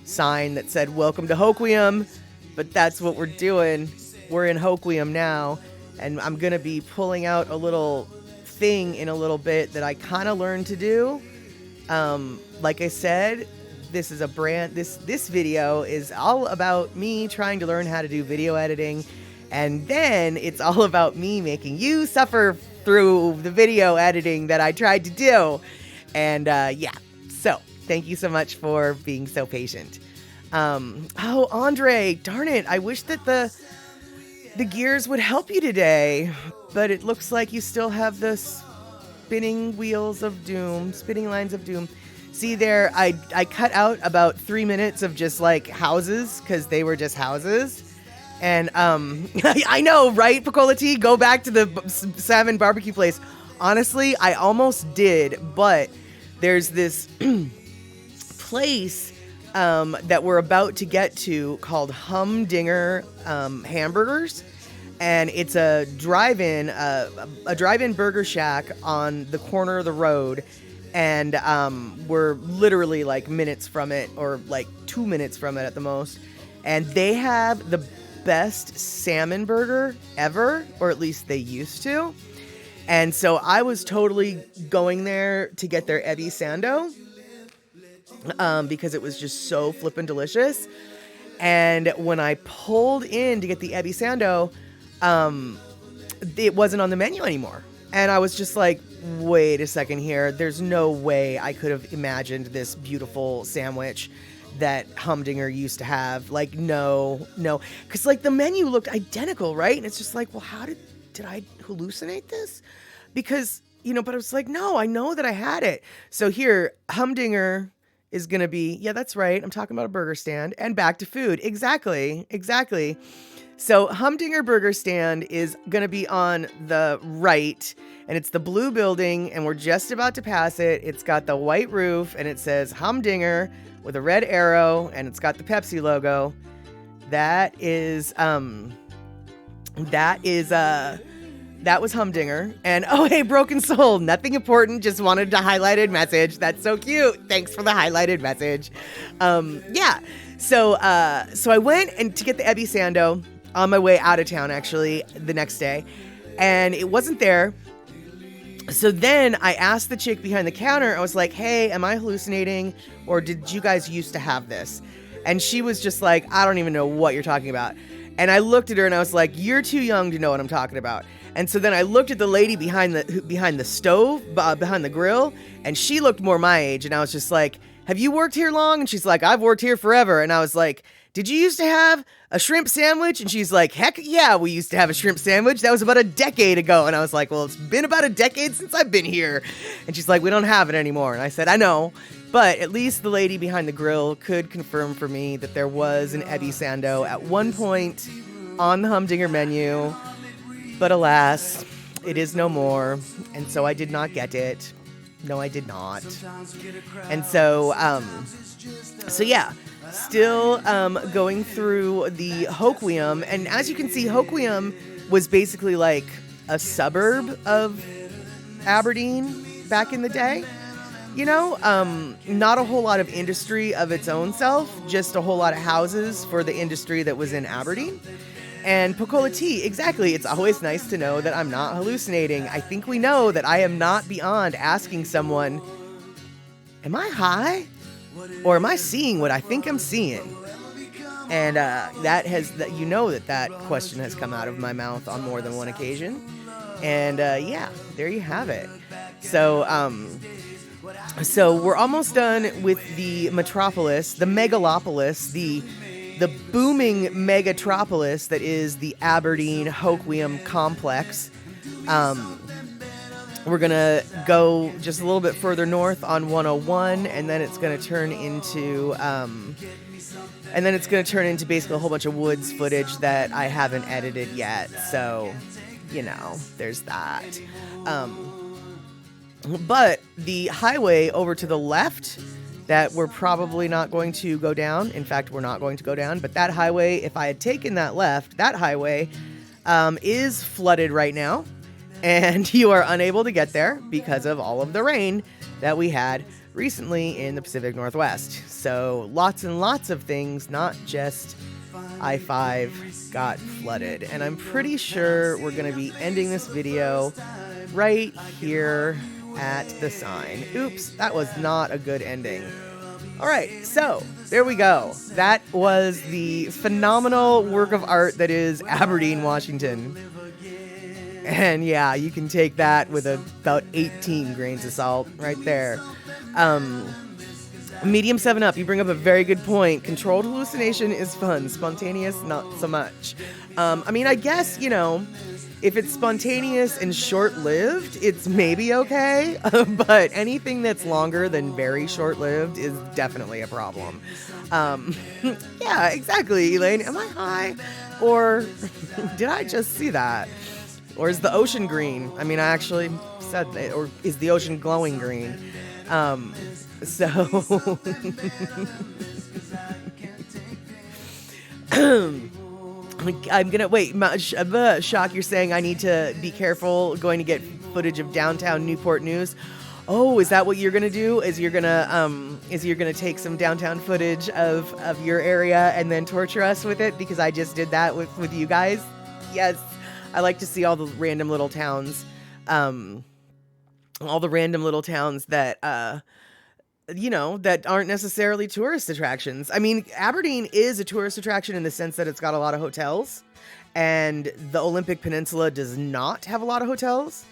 Speaker 1: sign that said welcome to Hoquiam, but that's what we're doing. We're in Hoquiam now, and I'm gonna be pulling out a little thing in a little bit that I kind of learned to do. Like I said, this is this video is all about me trying to learn how to do video editing, and then it's all about me making you suffer through the video editing that I tried to do. And yeah, so thank you so much for being so patient. Oh, Andre, darn it, I wish that the gears would help you today, but it looks like you still have the spinning lines of doom. See there, I cut out about 3 minutes of just like houses, because they were just houses. And I know, right, Picola T? Go back to the salmon barbecue place. Honestly, I almost did, but there's this place that we're about to get to called Humdinger Hamburgers. And it's a drive-in burger shack on the corner of the road. And we're literally like minutes from it, or like 2 minutes from it at the most. And they have the best salmon burger ever, or at least they used to. And so I was totally going there to get their Ebi Sando, because it was just so flippin' delicious. And when I pulled in to get the Ebi Sando, it wasn't on the menu anymore. And I was just like, wait a second here. There's no way I could have imagined this beautiful sandwich that Humdinger used to have. Like, no. Because, like, the menu looked identical, right? And it's just like, well, how did I hallucinate this? Because, but I was like, no, I know that I had it. So here, Humdinger is going to be, yeah, that's right. I'm talking about a burger stand. And back to food. Exactly. So Humdinger Burger Stand is going to be on the right, and it's the blue building, and we're just about to pass it. It's got the white roof, and it says Humdinger with a red arrow, and it's got the Pepsi logo. That was Humdinger. And oh, hey, Broken Soul, nothing important, just wanted the highlighted message. That's so cute. Thanks for the highlighted message. Yeah. So I went and to get the Ebi Sando on my way out of town, actually, the next day, and it wasn't there. So then I asked the chick behind the counter, I was like, hey, am I hallucinating, or did you guys used to have this? And she was just like, I don't even know what you're talking about. And I looked at her and I was like, you're too young to know what I'm talking about. And so then I looked at the lady behind the stove, behind the grill, and she looked more my age, and I was just like, have you worked here long? And she's like, I've worked here forever. And I was like, did you used to have a shrimp sandwich? And she's like, heck yeah, we used to have a shrimp sandwich. That was about a decade ago. And I was like, well, it's been about a decade since I've been here. And she's like, we don't have it anymore. And I said, I know. But at least the lady behind the grill could confirm for me that there was an Ebi Sando at one point on the Humdinger menu. But alas, it is no more. And so I did not get it. No, I did not. And so yeah. Still going through the Hoquiam, and as you can see, Hoquiam was basically like a suburb of Aberdeen back in the day. Not a whole lot of industry of its own self, just a whole lot of houses for the industry that was in Aberdeen. And Picola T, exactly, it's always nice to know that I'm not hallucinating. I think we know that I am not beyond asking someone, am I high? Or am I seeing what I think I'm seeing? And that question has come out of my mouth on more than one occasion. And yeah, there you have it. So we're almost done with the metropolis, the megalopolis, the booming megatropolis that is the Aberdeen Hoquiam complex. We're going to go just a little bit further north on 101, and then it's going to turn into basically a whole bunch of woods footage that I haven't edited yet. So, there's that. But the highway over to the left that we're probably not going to go down. In fact, we're not going to go down. But that highway, if I had taken that left, that highway is flooded right now, and you are unable to get there because of all of the rain that we had recently in the Pacific Northwest. So lots and lots of things, not just I-5, got flooded. And I'm pretty sure we're going to be ending this video right here at the sign. Oops, that was not a good ending. All right, so there we go. That was the phenomenal work of art that is Aberdeen, Washington. And yeah, you can take that with about 18 grains of salt right there. Medium 7-Up, you bring up a very good point. Controlled hallucination is fun. Spontaneous, not so much. I mean, I guess, you know, if it's spontaneous and short-lived, it's maybe okay. But anything that's longer than very short-lived is definitely a problem. Yeah, exactly, Elaine. Am I high? Or did I just see that? Or is the ocean green? I mean, I actually said that. Or is the ocean glowing green? So... I'm gonna wait. Shock, you're saying I need to be careful going to get footage of downtown Newport News. Oh, is that what you're gonna do? Is you're gonna take some downtown footage of your area and then torture us with it? Because I just did that with you guys. Yes, I like to see all the random little towns, that you know, that aren't necessarily tourist attractions. I mean, Aberdeen is a tourist attraction in the sense that it's got a lot of hotels, and the Olympic Peninsula does not have a lot of hotels,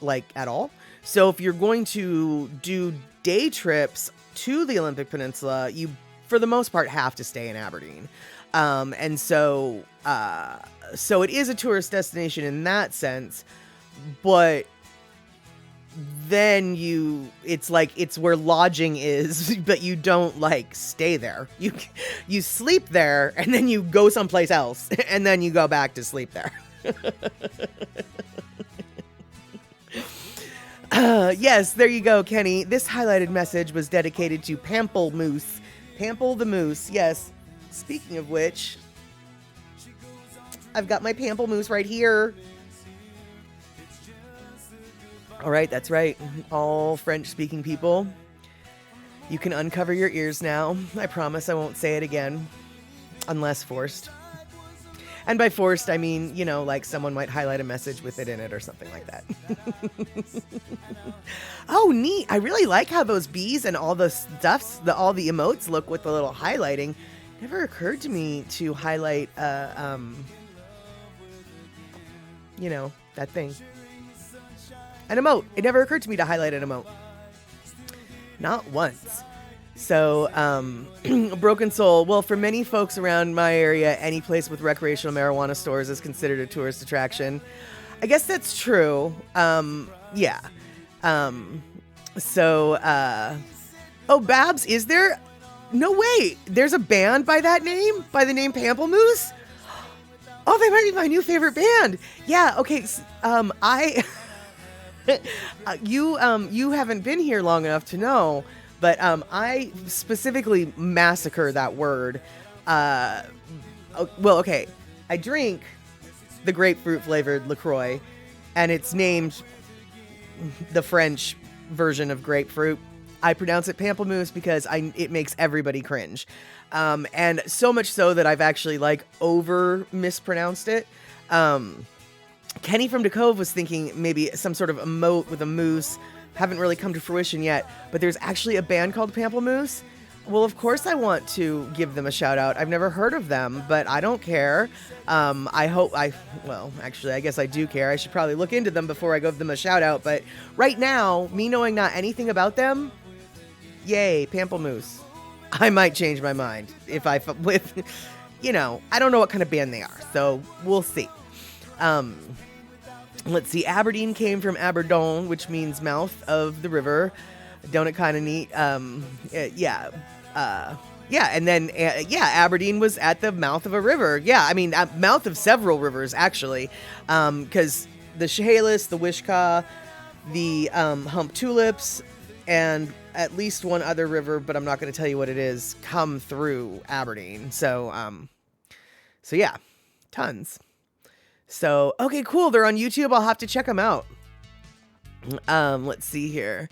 Speaker 1: like, at all. So if you're going to do day trips to the Olympic Peninsula, you, for the most part, have to stay in Aberdeen. And so it is a tourist destination in that sense, but then it's where lodging is, but you don't like stay there. You sleep there and then you go someplace else and then you go back to sleep there. Yes, there you go, Kenny. This highlighted message was dedicated to Pample Moose. Pample the Moose, yes. Speaking of which, I've got my Pample Moose right here. All right, that's right. All French-speaking people, you can uncover your ears now. I promise I won't say it again, unless forced. And by forced, I mean, you know, like someone might highlight a message with it in it or something like that. Oh, neat. I really like how those bees and all the stuffs, all the emotes look with the little highlighting. Never occurred to me to highlight, you know, that thing. An emote. It never occurred to me to highlight an emote. Not once. So, Broken Soul. Well, for many folks around my area, any place with recreational marijuana stores is considered a tourist attraction. I guess that's true. Yeah. Oh, Babs, is there? No way. There's a band by that name? By the name Pample Moose? Oh, they might be my new favorite band. Yeah, okay. You haven't been here long enough to know, but I specifically massacre that word. Well, okay, I drink the grapefruit flavored LaCroix, and it's named the French version of grapefruit. I pronounce it Pample Moose because it makes everybody cringe, and so much so that I've actually like over mispronounced it. Kenny from DeCove was thinking maybe some sort of emote with a moose. Haven't really come to fruition yet, but there's actually a band called Pample Moose. Well, of course I want to give them a shout out. I've never heard of them, but I don't care. Well, actually, I guess I do care. I should probably look into them before I give them a shout out. But right now, me knowing not anything about them, yay, Pample Moose. I might change my mind you know, I don't know what kind of band they are, so we'll see. Let's see. Aberdeen came from Aberdeen, which means mouth of the river. Don't it kind of neat? Yeah. And then, Aberdeen was at the mouth of a river. Yeah, I mean, mouth of several rivers, actually. Because the Chehalis, the Wishkah, the Hump Tulips, and at least one other river, but I'm not going to tell you what it is, come through Aberdeen. So yeah, tons. So, okay, cool. They're on YouTube. I'll have to check them out. Let's see here.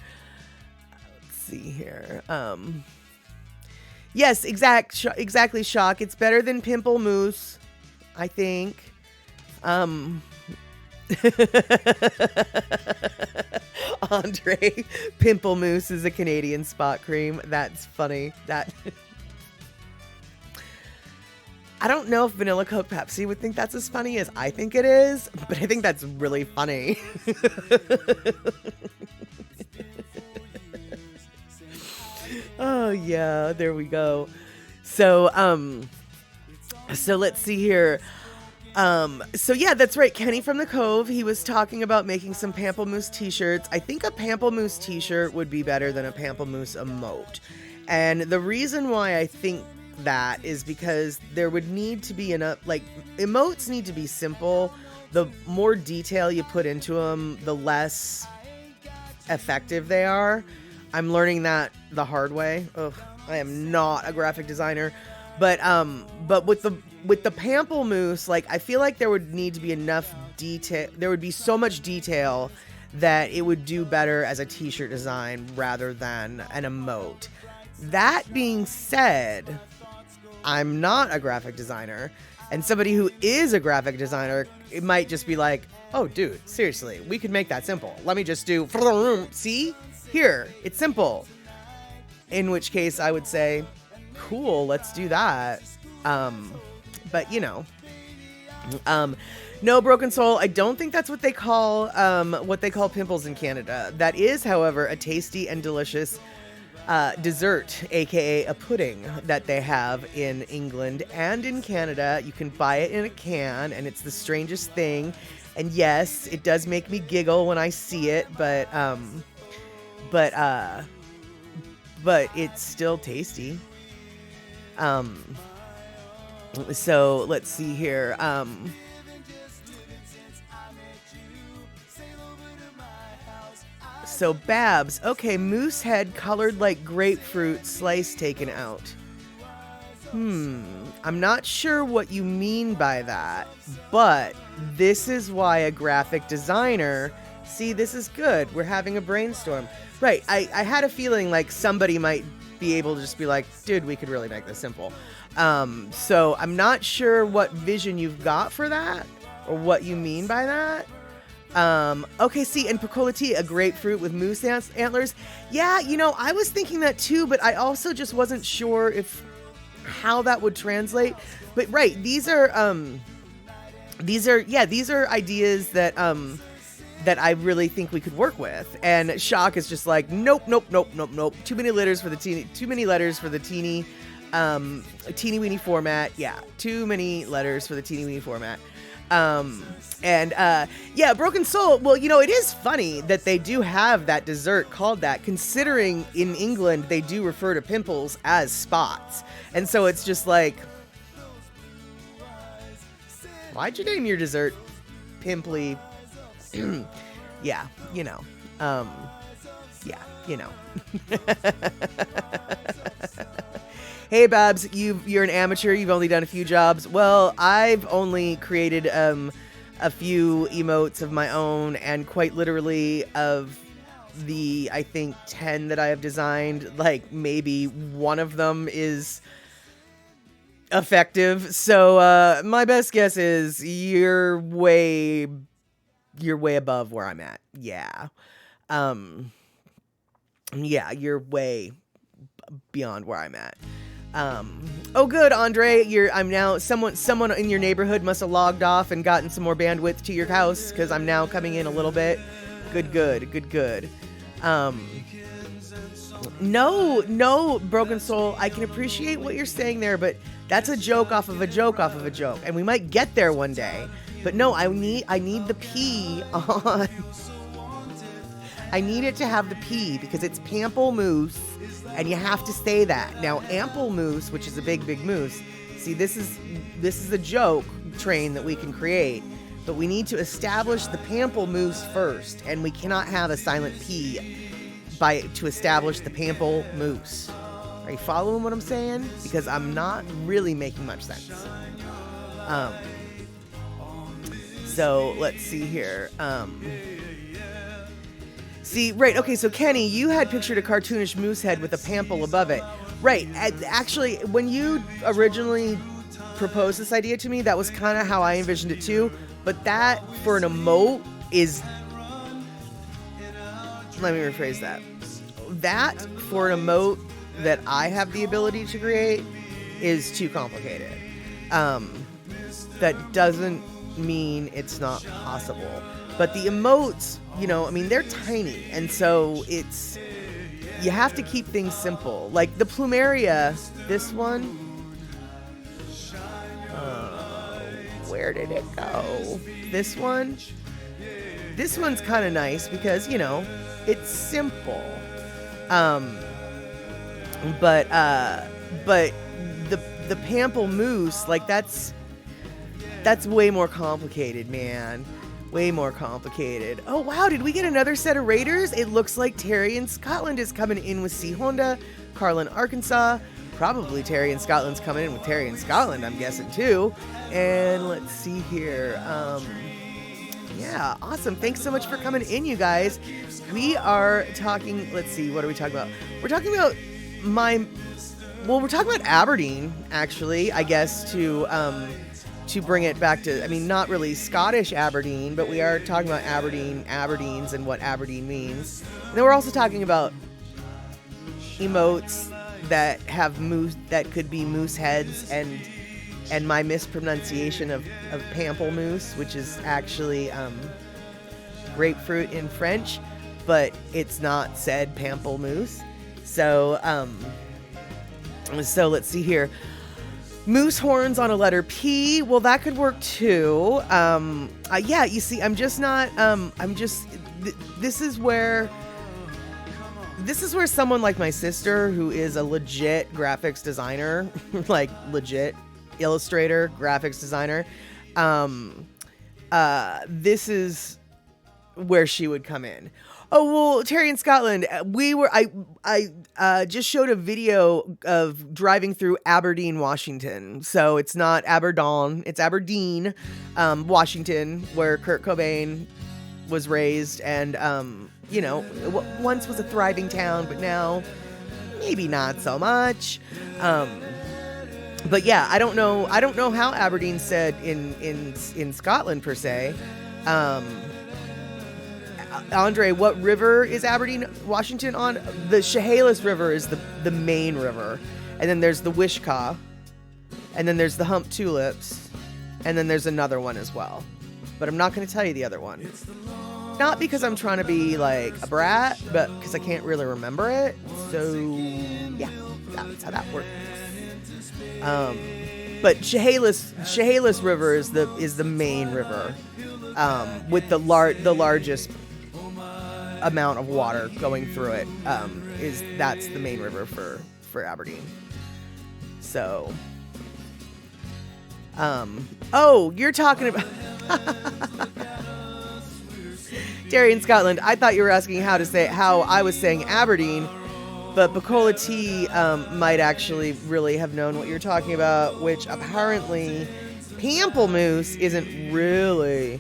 Speaker 1: Yes, exactly, Shock. It's better than Pample Moose, I think. Andre, Pimple Moose is a Canadian spot cream. That's funny. That I don't know if Vanilla Coke Pepsi would think that's as funny as I think it is, but I think that's really funny. Oh yeah, there we go. So so let's see here. So yeah, that's right. Kenny from the Cove, he was talking about making some Pample Moose t-shirts. I think a Pample Moose t-shirt would be better than a Pample Moose emote. And the reason why I think that is because there would need to be enough, like, emotes need to be simple. The more detail you put into them, the less effective they are. I'm learning that the hard way. Ugh, I am not a graphic designer, but with the Pample Moose, like, I feel like there would need to be enough detail. There would be so much detail that it would do better as a t-shirt design rather than an emote. That being said, I'm not a graphic designer, and somebody who is a graphic designer, it might just be like, oh dude, seriously, we could make that simple. Let me just do, see? Here, it's simple. In which case I would say, cool, let's do that. But you know, no, Broken Soul, I don't think that's what they call pimples in Canada. That is, however, a tasty and delicious dessert, aka a pudding, that they have in England and in Canada. You can buy it in a can, and it's the strangest thing. And yes, it does make me giggle when I see it, but it's still tasty. So let's see here. So Babs, okay, moose head colored like grapefruit, slice taken out. I'm not sure what you mean by that, but this is why a graphic designer, see, this is good. We're having a brainstorm. Right, I had a feeling like somebody might be able to just be like, dude, we could really make this simple. So I'm not sure what vision you've got for that or what you mean by that. Okay, see, and Picolati, a grapefruit with moose antlers. Yeah, you know, I was thinking that too, but I also just wasn't sure how that would translate. But right, these are ideas that I really think we could work with. And Shock is just like, nope. Too many letters for the teeny weeny format. Yeah, too many letters for the teeny weeny format. Yeah, Broken Soul, well, you know, it is funny that they do have that dessert called that, considering in England they do refer to pimples as spots. And so it's just like, why'd you name your dessert Pimply? Yeah, you know. Yeah, you know. Hey Babs, you're an amateur, you've only done a few jobs. Well, I've only created a few emotes of my own, and quite literally of the, I think, 10 that I have designed, like maybe one of them is effective. So my best guess is you're way above where I'm at. Yeah. Yeah, you're way beyond where I'm at. Oh good, Andre, I'm now, someone in your neighborhood must have logged off and gotten some more bandwidth to your house, because I'm now coming in a little bit. Good. No, Broken Soul, I can appreciate what you're saying there, but that's a joke off of a joke, and we might get there one day. But no, I need the P on. I need it to have the P because it's Pample Moose, and you have to say that. Now, Ample Moose, which is a big moose, see, this is a joke train that we can create, but we need to establish the Pample Moose first, and we cannot have a silent P to establish the Pample Moose. Are you following what I'm saying? Because I'm not really making much sense. So let's see here. See, right, okay, so Kenny, you had pictured a cartoonish moose head with a pample above it. Right, actually, when you originally proposed this idea to me, that was kind of how I envisioned it too. But that, for an emote, is... Let me rephrase that. That, for an emote that I have the ability to create, is too complicated. That doesn't mean it's not possible. But the emotes, you know, I mean, they're tiny. And so it's... You have to keep things simple. Like the plumeria, this one... where did it go? This one? This one's kind of nice because, you know, it's simple. But the Pample Moose, like that's way more complicated, man. Way more complicated. Oh wow, did we get another set of raiders? It looks like Terry in Scotland is coming in with C Honda, Carl in Arkansas. Probably Terry in Scotland's coming in with Terry in Scotland, I'm guessing too. And let's see here. Yeah, awesome. Thanks so much for coming in, you guys. We are talking, let's see, what are we talking about? We're talking about we're talking about Aberdeen, actually, I guess, to bring it back to, I mean, not really Scottish Aberdeen, but we are talking about Aberdeens and what Aberdeen means. And then we're also talking about emotes that have moose, that could be moose heads, and my mispronunciation of Pample Moose, which is actually grapefruit in French, but it's not said Pample Moose. So let's see here. Moose horns on a letter P. Well, that could work too. Yeah, you see, this is where someone like my sister, who is a legit graphics designer, like legit illustrator, graphics designer, this is where she would come in. Oh, well, Terry in Scotland, I just showed a video of driving through Aberdeen, Washington. So it's not Aberdeen, it's Aberdeen, Washington, where Kurt Cobain was raised. And, you know, once was a thriving town, but now maybe not so much. But yeah, I don't know how Aberdeen's said in Scotland per se. Andre, what river is Aberdeen, Washington on? The Chehalis River is the main river. And then there's the Wishkah. And then there's the Hump Tulips. And then there's another one as well. But I'm not going to tell you the other one. Not because I'm trying to be like a brat, but because I can't really remember it. So, yeah, that's how that works. But Chehalis River is the main river, with the largest amount of water going through it. That's the main river for Aberdeen. So, oh, you're talking about Derry in Scotland. I thought you were asking how I was saying Aberdeen. But Bacola T might actually really have known what you're talking about, which apparently Pample Moose isn't really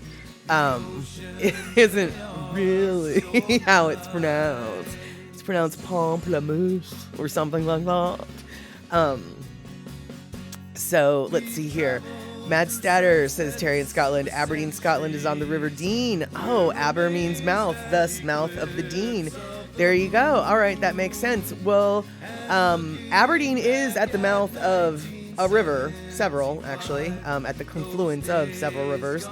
Speaker 1: how it's pronounced. It's pronounced Pample Moose or something like that. So let's see here. Mad Statter says Terry in Scotland. Aberdeen, Scotland is on the River Dean. Oh, Aber means mouth, thus mouth of the Dean. There you go. All right, that makes sense. Well, Aberdeen is at the mouth of a river, several actually, at the confluence of several rivers,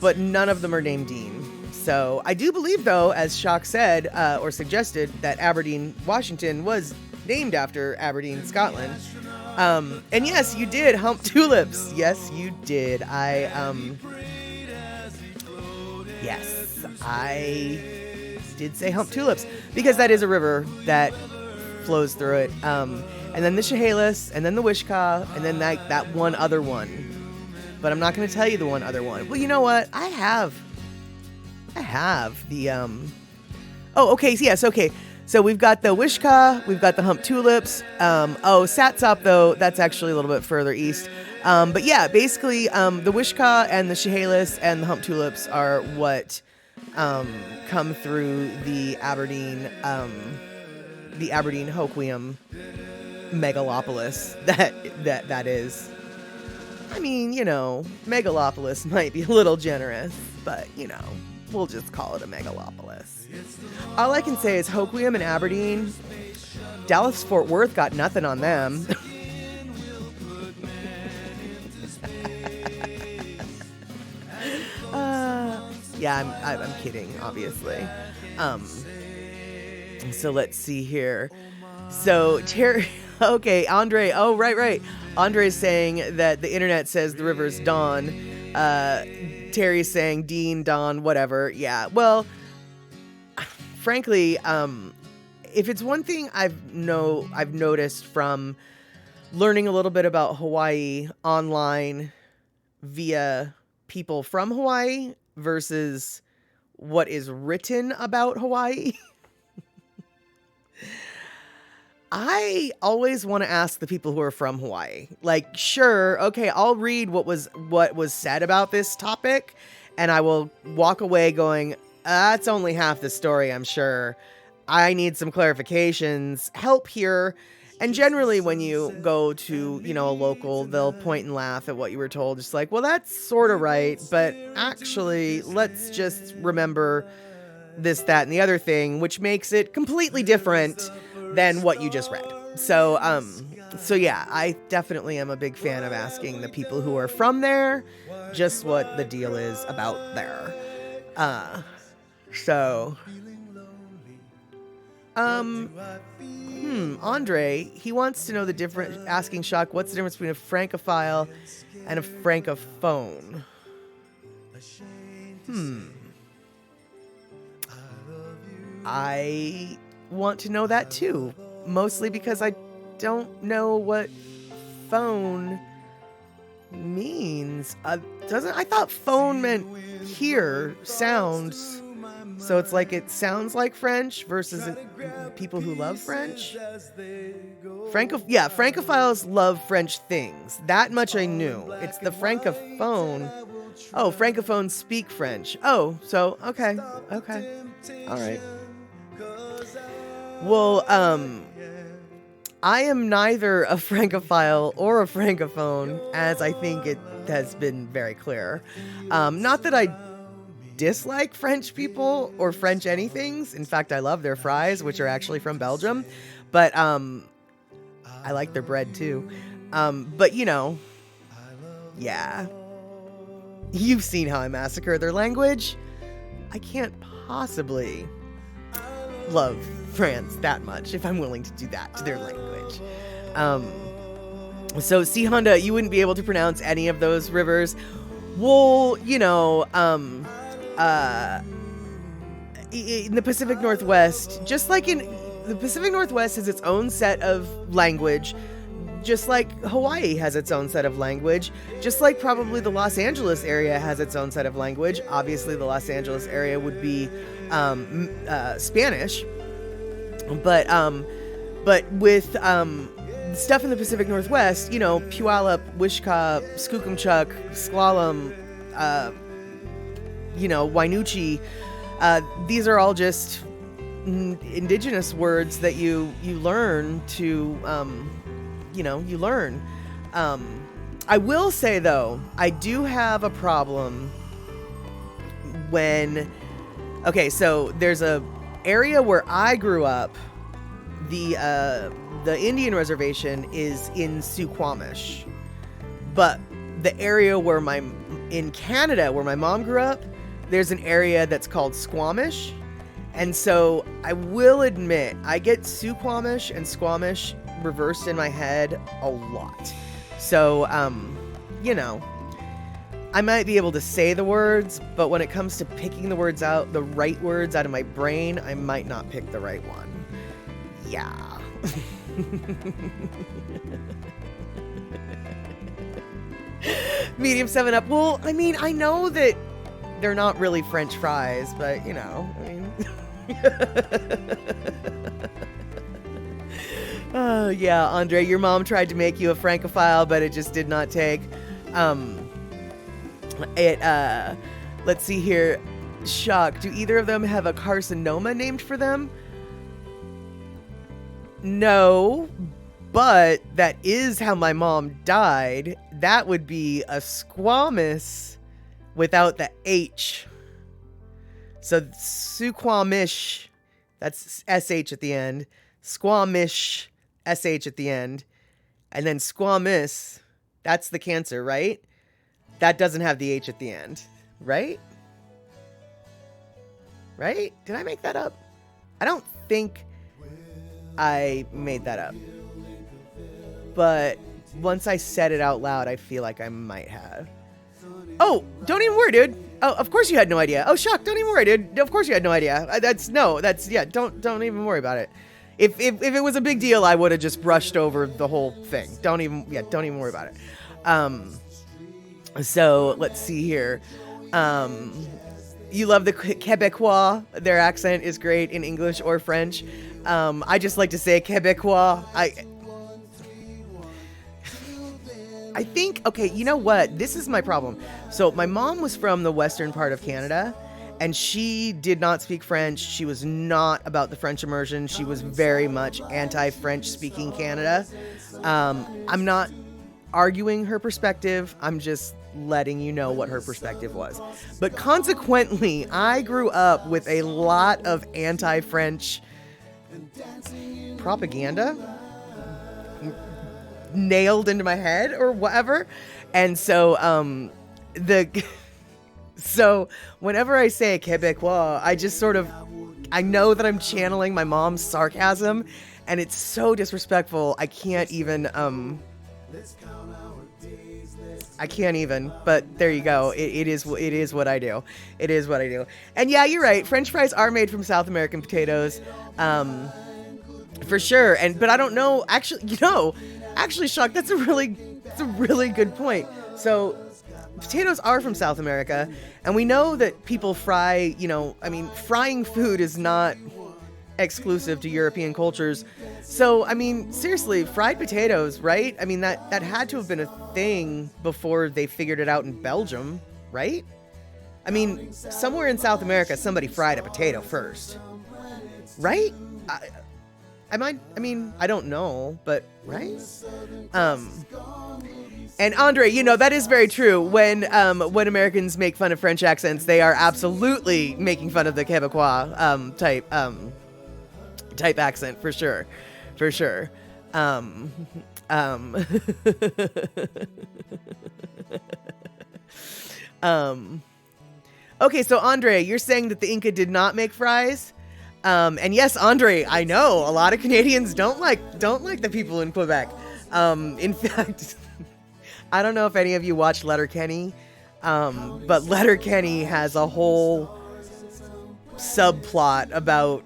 Speaker 1: but none of them are named Dean. So I do believe, though, as Shock said or suggested, that Aberdeen, Washington was named after Aberdeen, Scotland. And yes, you did hump tulips. Yes, you did. Yes, I did say hump tulips because that is a river that flows through it. And then the Chehalis, and then the Wishkah, and then that one other one. But I'm not going to tell you the one other one. Well, you know what? I have the oh, okay. Yes, okay. So we've got the Wishkah, we've got the hump tulips. Satsop, though, that's actually a little bit further east. But yeah, basically, the Wishka and the Chehalis and the Hump Tulips are what come through the Aberdeen Hoquiam megalopolis that is. I mean, megalopolis might be a little generous, but we'll just call it a megalopolis. All I can say is Hoquiam and Aberdeen, Dallas Fort Worth got nothing on them. Yeah, I'm kidding, obviously. So let's see here. So Terry, okay, Andre. Oh, right. Andre's saying that the internet says the river's Don. Terry's saying Dean, Don, whatever. Yeah. Well, frankly, if it's one thing I've noticed from learning a little bit about Hawaii online via people from Hawaii versus what is written about Hawaii. I always want to ask the people who are from Hawaii. Like, sure, okay, I'll read what was said about this topic, and I will walk away going, that's only half the story, I'm sure. I need some clarifications, help here. And generally when you go to, a local, they'll point and laugh at what you were told. Just like, well, that's sort of right, but actually, let's just remember this, that, and the other thing, which makes it completely different than what you just read. So yeah, I definitely am a big fan of asking the people who are from there just what the deal is about there. Andre, he wants to know the difference, asking Shock, what's the difference between a francophile and a francophone? I want to know that too, mostly because I don't know what phone means. I thought phone meant hear, sounds. So it's like it sounds like French versus people who love French. Francophiles love French things. That much I knew. It's the francophone. Oh, francophones speak French. Oh, so okay. All right. Well, I am neither a francophile or a francophone, as I think it has been very clear. Not that I dislike French people or French anythings. In fact, I love their fries, which are actually from Belgium. But I like their bread too. But yeah. You've seen how I massacre their language. I can't possibly love France that much if I'm willing to do that to their language. So C Honda, you wouldn't be able to pronounce any of those rivers. Well, in the Pacific Northwest, just like in the Pacific Northwest has its own set of language, just like Hawaii has its own set of language, just like probably the Los Angeles area has its own set of language. Obviously, the Los Angeles area would be Spanish, but with stuff in the Pacific Northwest, Puyallup, Wishkah, Skookumchuck, Sklallam, Wainuchi, these are all just indigenous words that you learn to, you learn. I will say, though, I do have a problem when... Okay, so there's a area where I grew up. The Indian reservation is in Suquamish, but the area in Canada where my mom grew up, there's an area that's called Squamish, and so I will admit I get Suquamish and Squamish reversed in my head a lot. So I might be able to say the words, but when it comes to picking the words out, the right words out of my brain, I might not pick the right one. Yeah. Medium 7-Up. Well, I mean, I know that they're not really French fries, but, Oh, yeah, Andre, your mom tried to make you a Francophile, but it just did not take. Let's see here. Shock, do either of them have a carcinoma named for them? No, but that is how my mom died. That would be a squamous without the H. So Suquamish, that's SH at the end. Squamish, SH at the end. And then squamous, that's the cancer, right? That doesn't have the H at the end, right? Right? Did I make that up? I don't think I made that up. But once I said it out loud, I feel like I might have. Oh, don't even worry, dude. Oh, of course you had no idea. Oh, shock, don't even worry, dude. Of course you had no idea. Don't even worry about it. If it was a big deal, I would have just brushed over the whole thing. Don't even worry about it. So let's see here. You love the Quebecois. Their accent is great in English or French. I just like to say Quebecois. I think, okay, you know what? This is my problem. So my mom was from the western part of Canada, and she did not speak French. She was not about the French immersion. She was very much anti-French speaking Canada. I'm not arguing her perspective. I'm just letting you know what her perspective was. But consequently, I grew up with a lot of anti-French propaganda nailed into my head or whatever. And so so whenever I say Quebecois, I just sort of, I know that I'm channeling my mom's sarcasm, and it's so disrespectful. I can't even, but there you go. It is what I do. It is what I do. And yeah, you're right. French fries are made from South American potatoes. For sure. But I don't know, actually, Shock, that's a really good point. So potatoes are from South America, and we know that people fry, frying food is not exclusive to European cultures. So, seriously, fried potatoes, right? That had to have been a thing before they figured it out in Belgium, right? Somewhere in South America, somebody fried a potato first, right? I don't know, but right? And Andre, that is very true. When Americans make fun of French accents, they are absolutely making fun of the Quebecois type accent, for sure. For sure. Okay, so Andre, you're saying that the Inca did not make fries? And yes, Andre, I know a lot of Canadians don't like the people in Quebec. In fact, I don't know if any of you watch Letterkenny, but Letterkenny has a whole subplot about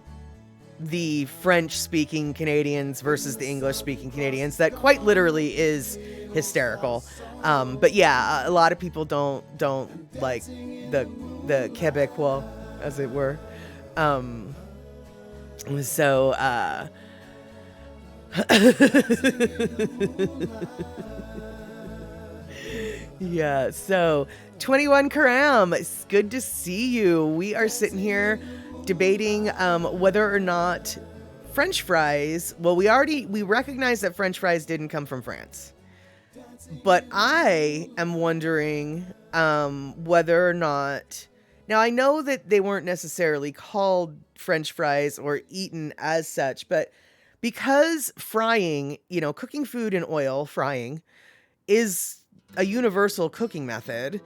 Speaker 1: the French-speaking Canadians versus the English-speaking Canadians that quite literally is hysterical. But yeah, a lot of people don't like the Quebecois, as it were. So, yeah, so 21 Karam, it's good to see you. We are sitting here debating whether or not French fries, well, we recognize that French fries didn't come from France. But I am wondering whether or not, now I know that they weren't necessarily called French fries or eaten as such, but because frying, cooking food in oil, frying, is a universal cooking method,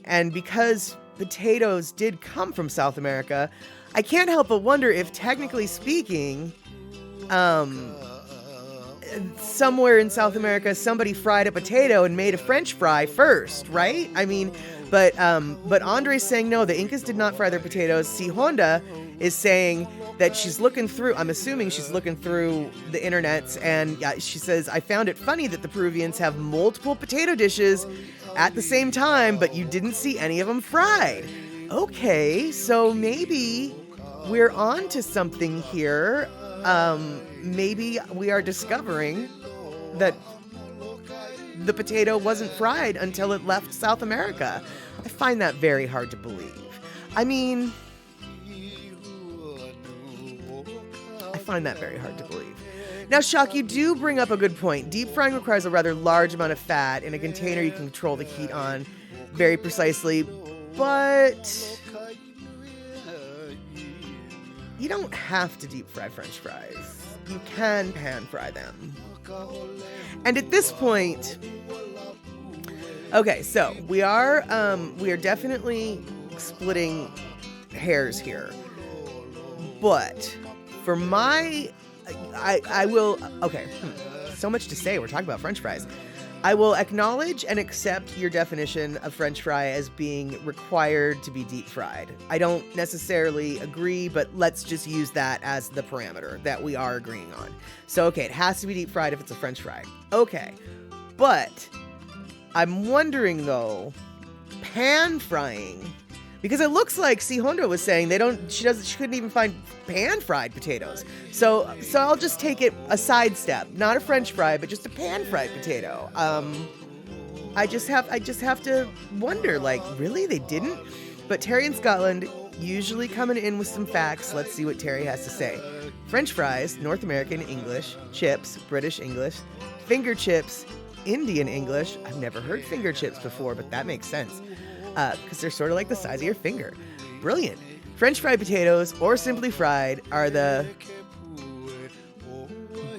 Speaker 1: and because potatoes did come from South America, I can't help but wonder if, technically speaking, somewhere in South America, somebody fried a potato and made a French fry first, right? But Andre's saying no, the Incas did not fry their potatoes. Si Honda is saying that she's looking through, I'm assuming she's looking through the internets, and she says, I found it funny that the Peruvians have multiple potato dishes at the same time, but you didn't see any of them fried. Okay, so maybe we're on to something here. maybe we are discovering that the potato wasn't fried until it left South America. I find that very hard to believe. I mean, I find that very hard to believe. Now, Shock, you do bring up a good point. Deep frying requires a rather large amount of fat. In a container, you can control the heat on very precisely, but you don't have to deep fry French fries. You can pan fry them. And at this point, okay, so we are definitely splitting hairs here. But for my, I will, okay, so much to say. We're talking about French fries. I will acknowledge and accept your definition of French fry as being required to be deep fried. I don't necessarily agree, but let's just use that as the parameter that we are agreeing on. So, okay, it has to be deep fried if it's a French fry. Okay, but I'm wondering though, pan frying, because it looks like Honda was saying she couldn't even find pan fried potatoes. So I'll just take it a sidestep, not a French fry, but just a pan fried potato. I just have to wonder, like, really, they didn't? But Terry in Scotland usually coming in with some facts. Let's see what Terry has to say. French fries, North American English, chips, British English, finger chips, Indian English. I've never heard finger chips before, but that makes sense. Because they're sort of like the size of your finger. Brilliant. French fried potatoes, or simply fried, are the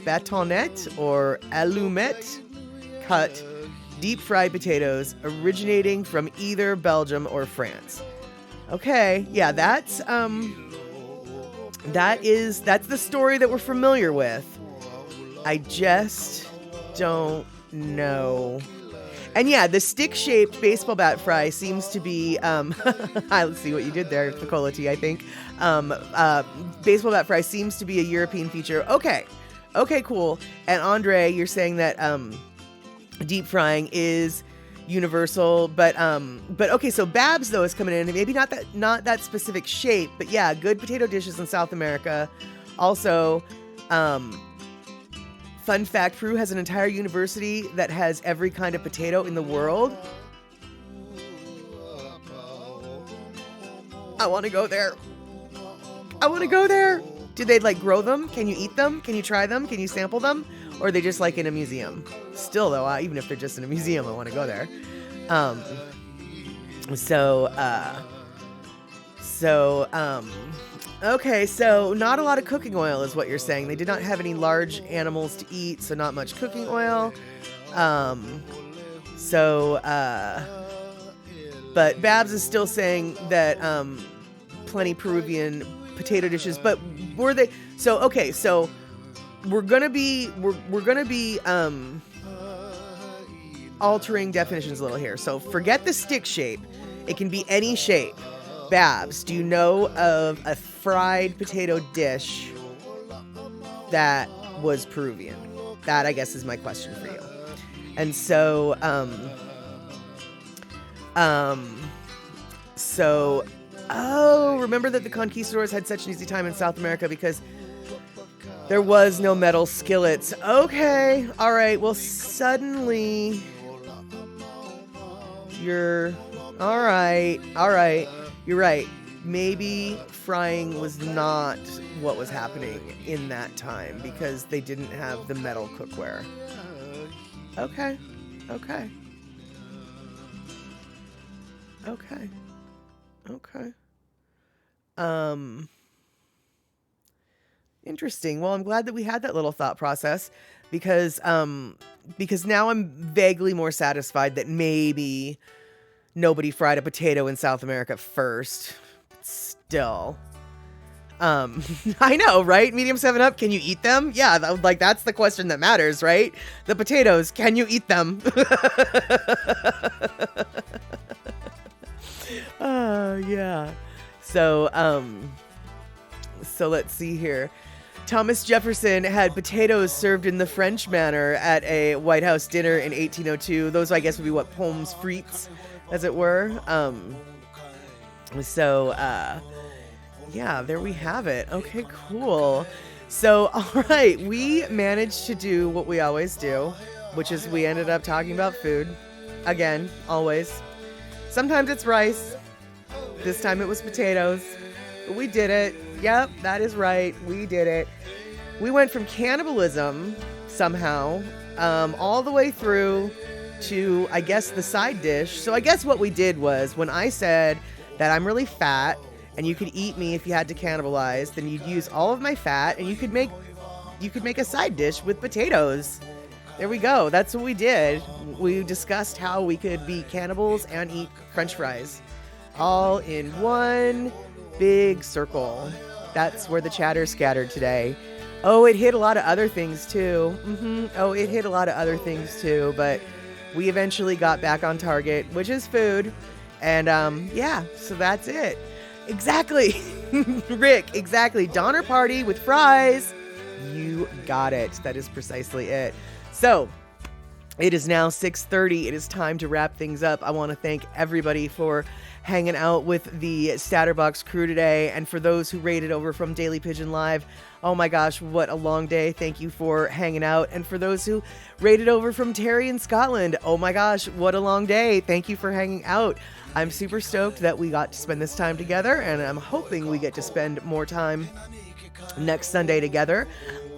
Speaker 1: bâtonnet or allumette cut deep fried potatoes originating from either Belgium or France. Okay, yeah, that's the story that we're familiar with. I just don't know. And yeah, the stick-shaped baseball bat fry seems to be, let's see what you did there, Picolati, I think. Baseball bat fry seems to be a European feature. Okay, cool. And Andre, you're saying that deep frying is universal, but okay, so Babs though is coming in, and maybe not that specific shape, but yeah, good potato dishes in South America. Also, fun fact, Peru has an entire university that has every kind of potato in the world. I want to go there. Do they like grow them? Can you eat them? Can you try them? Can you sample them? Or are they just like in a museum? Still though, even if they're just in a museum, I want to go there. Okay, so not a lot of cooking oil is what you're saying. They did not have any large animals to eat, so not much cooking oil. But Babs is still saying that plenty Peruvian potato dishes, but were they? So okay, so we're gonna be altering definitions a little here. So forget the stick shape; it can be any shape. Babs, do you know of a fried potato dish that was Peruvian? That, I guess, is my question for you. And so, remember that the conquistadors had such an easy time in South America because there was no metal skillets. Okay, all right, well, suddenly you're, all right. You're right. Maybe frying was not what was happening in that time because they didn't have the metal cookware. Okay. Interesting. Well, I'm glad that we had that little thought process because now I'm vaguely more satisfied that maybe nobody fried a potato in South America first. Still. I know, right? Medium 7-Up, can you eat them? Yeah, that's the question that matters, right? The potatoes, can you eat them? Yeah. So let's see here. Thomas Jefferson had potatoes served in the French manner at a White House dinner in 1802. Those, I guess, would be what, pommes frites, as it were. Yeah, there we have it. Okay, cool. So, all right, we managed to do what we always do, which is we ended up talking about food. Again, always. Sometimes it's rice. This time it was potatoes. But we did it. Yep, that is right. We did it. We went from cannibalism, somehow, all the way through to, I guess, the side dish. So I guess what we did was, when I said that I'm really fat and you could eat me if you had to cannibalize, then you'd use all of my fat and you could make a side dish with potatoes. There we go. That's what we did. We discussed how we could be cannibals and eat French fries, all in one big circle. That's where the chatter scattered today. Oh, it hit a lot of other things too. Oh, it hit a lot of other things too, but we eventually got back on target, which is food. And yeah, so that's it. Exactly. Rick, exactly. Donner party with fries. You got it. That is precisely it. So it is now 6:30. It is time to wrap things up. I want to thank everybody for hanging out with the Statterbox crew today. And for those who raided over from Daily Pigeon Live, oh my gosh, what a long day. Thank you for hanging out. And for those who raided over from Terry in Scotland, oh my gosh, what a long day. Thank you for hanging out. I'm super stoked that we got to spend this time together, and I'm hoping we get to spend more time next Sunday together.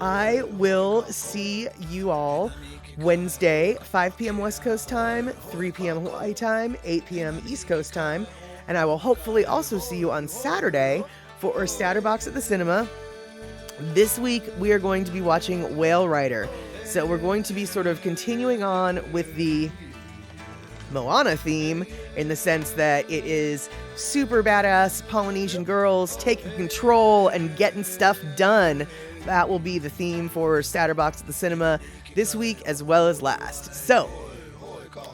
Speaker 1: I will see you all Wednesday, 5 p.m. West Coast time, 3 p.m. Hawaii time, 8 p.m. East Coast time. And I will hopefully also see you on Saturday for our Statterbox at the cinema. This week, we are going to be watching Whale Rider. So we're going to be sort of continuing on with the Moana theme, in the sense that it is super badass Polynesian girls taking control and getting stuff done. That will be the theme for Statterbox at the cinema this week as well as last. So,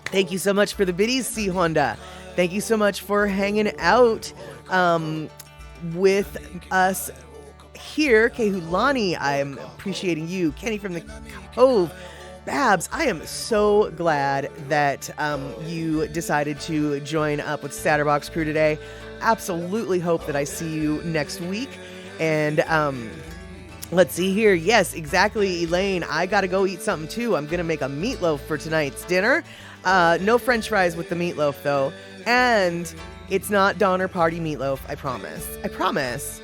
Speaker 1: thank you so much for the biddies, C Honda. Thank you so much for hanging out with us here. Kehulani, I'm appreciating you. Kenny from the Cove. Babs, I am so glad that you decided to join up with Statterbox crew today. Absolutely hope that I see you next week. And let's see here. Yes, exactly, Elaine. I got to go eat something too. I'm going to make a meatloaf for tonight's dinner. No French fries with the meatloaf though. And it's not Donner Party meatloaf. I promise. I promise.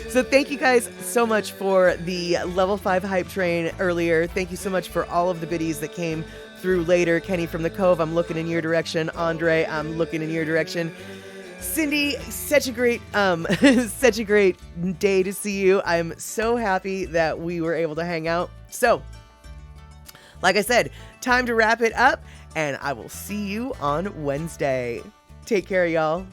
Speaker 1: So thank you guys so much for the level 5 hype train earlier. Thank you so much for all of the biddies that came through later. Kenny from the Cove, I'm looking in your direction. Andre, I'm looking in your direction. Cindy, such a great day to see you. I'm so happy that we were able to hang out. So, like I said, time to wrap it up, and I will see you on Wednesday. Take care, y'all.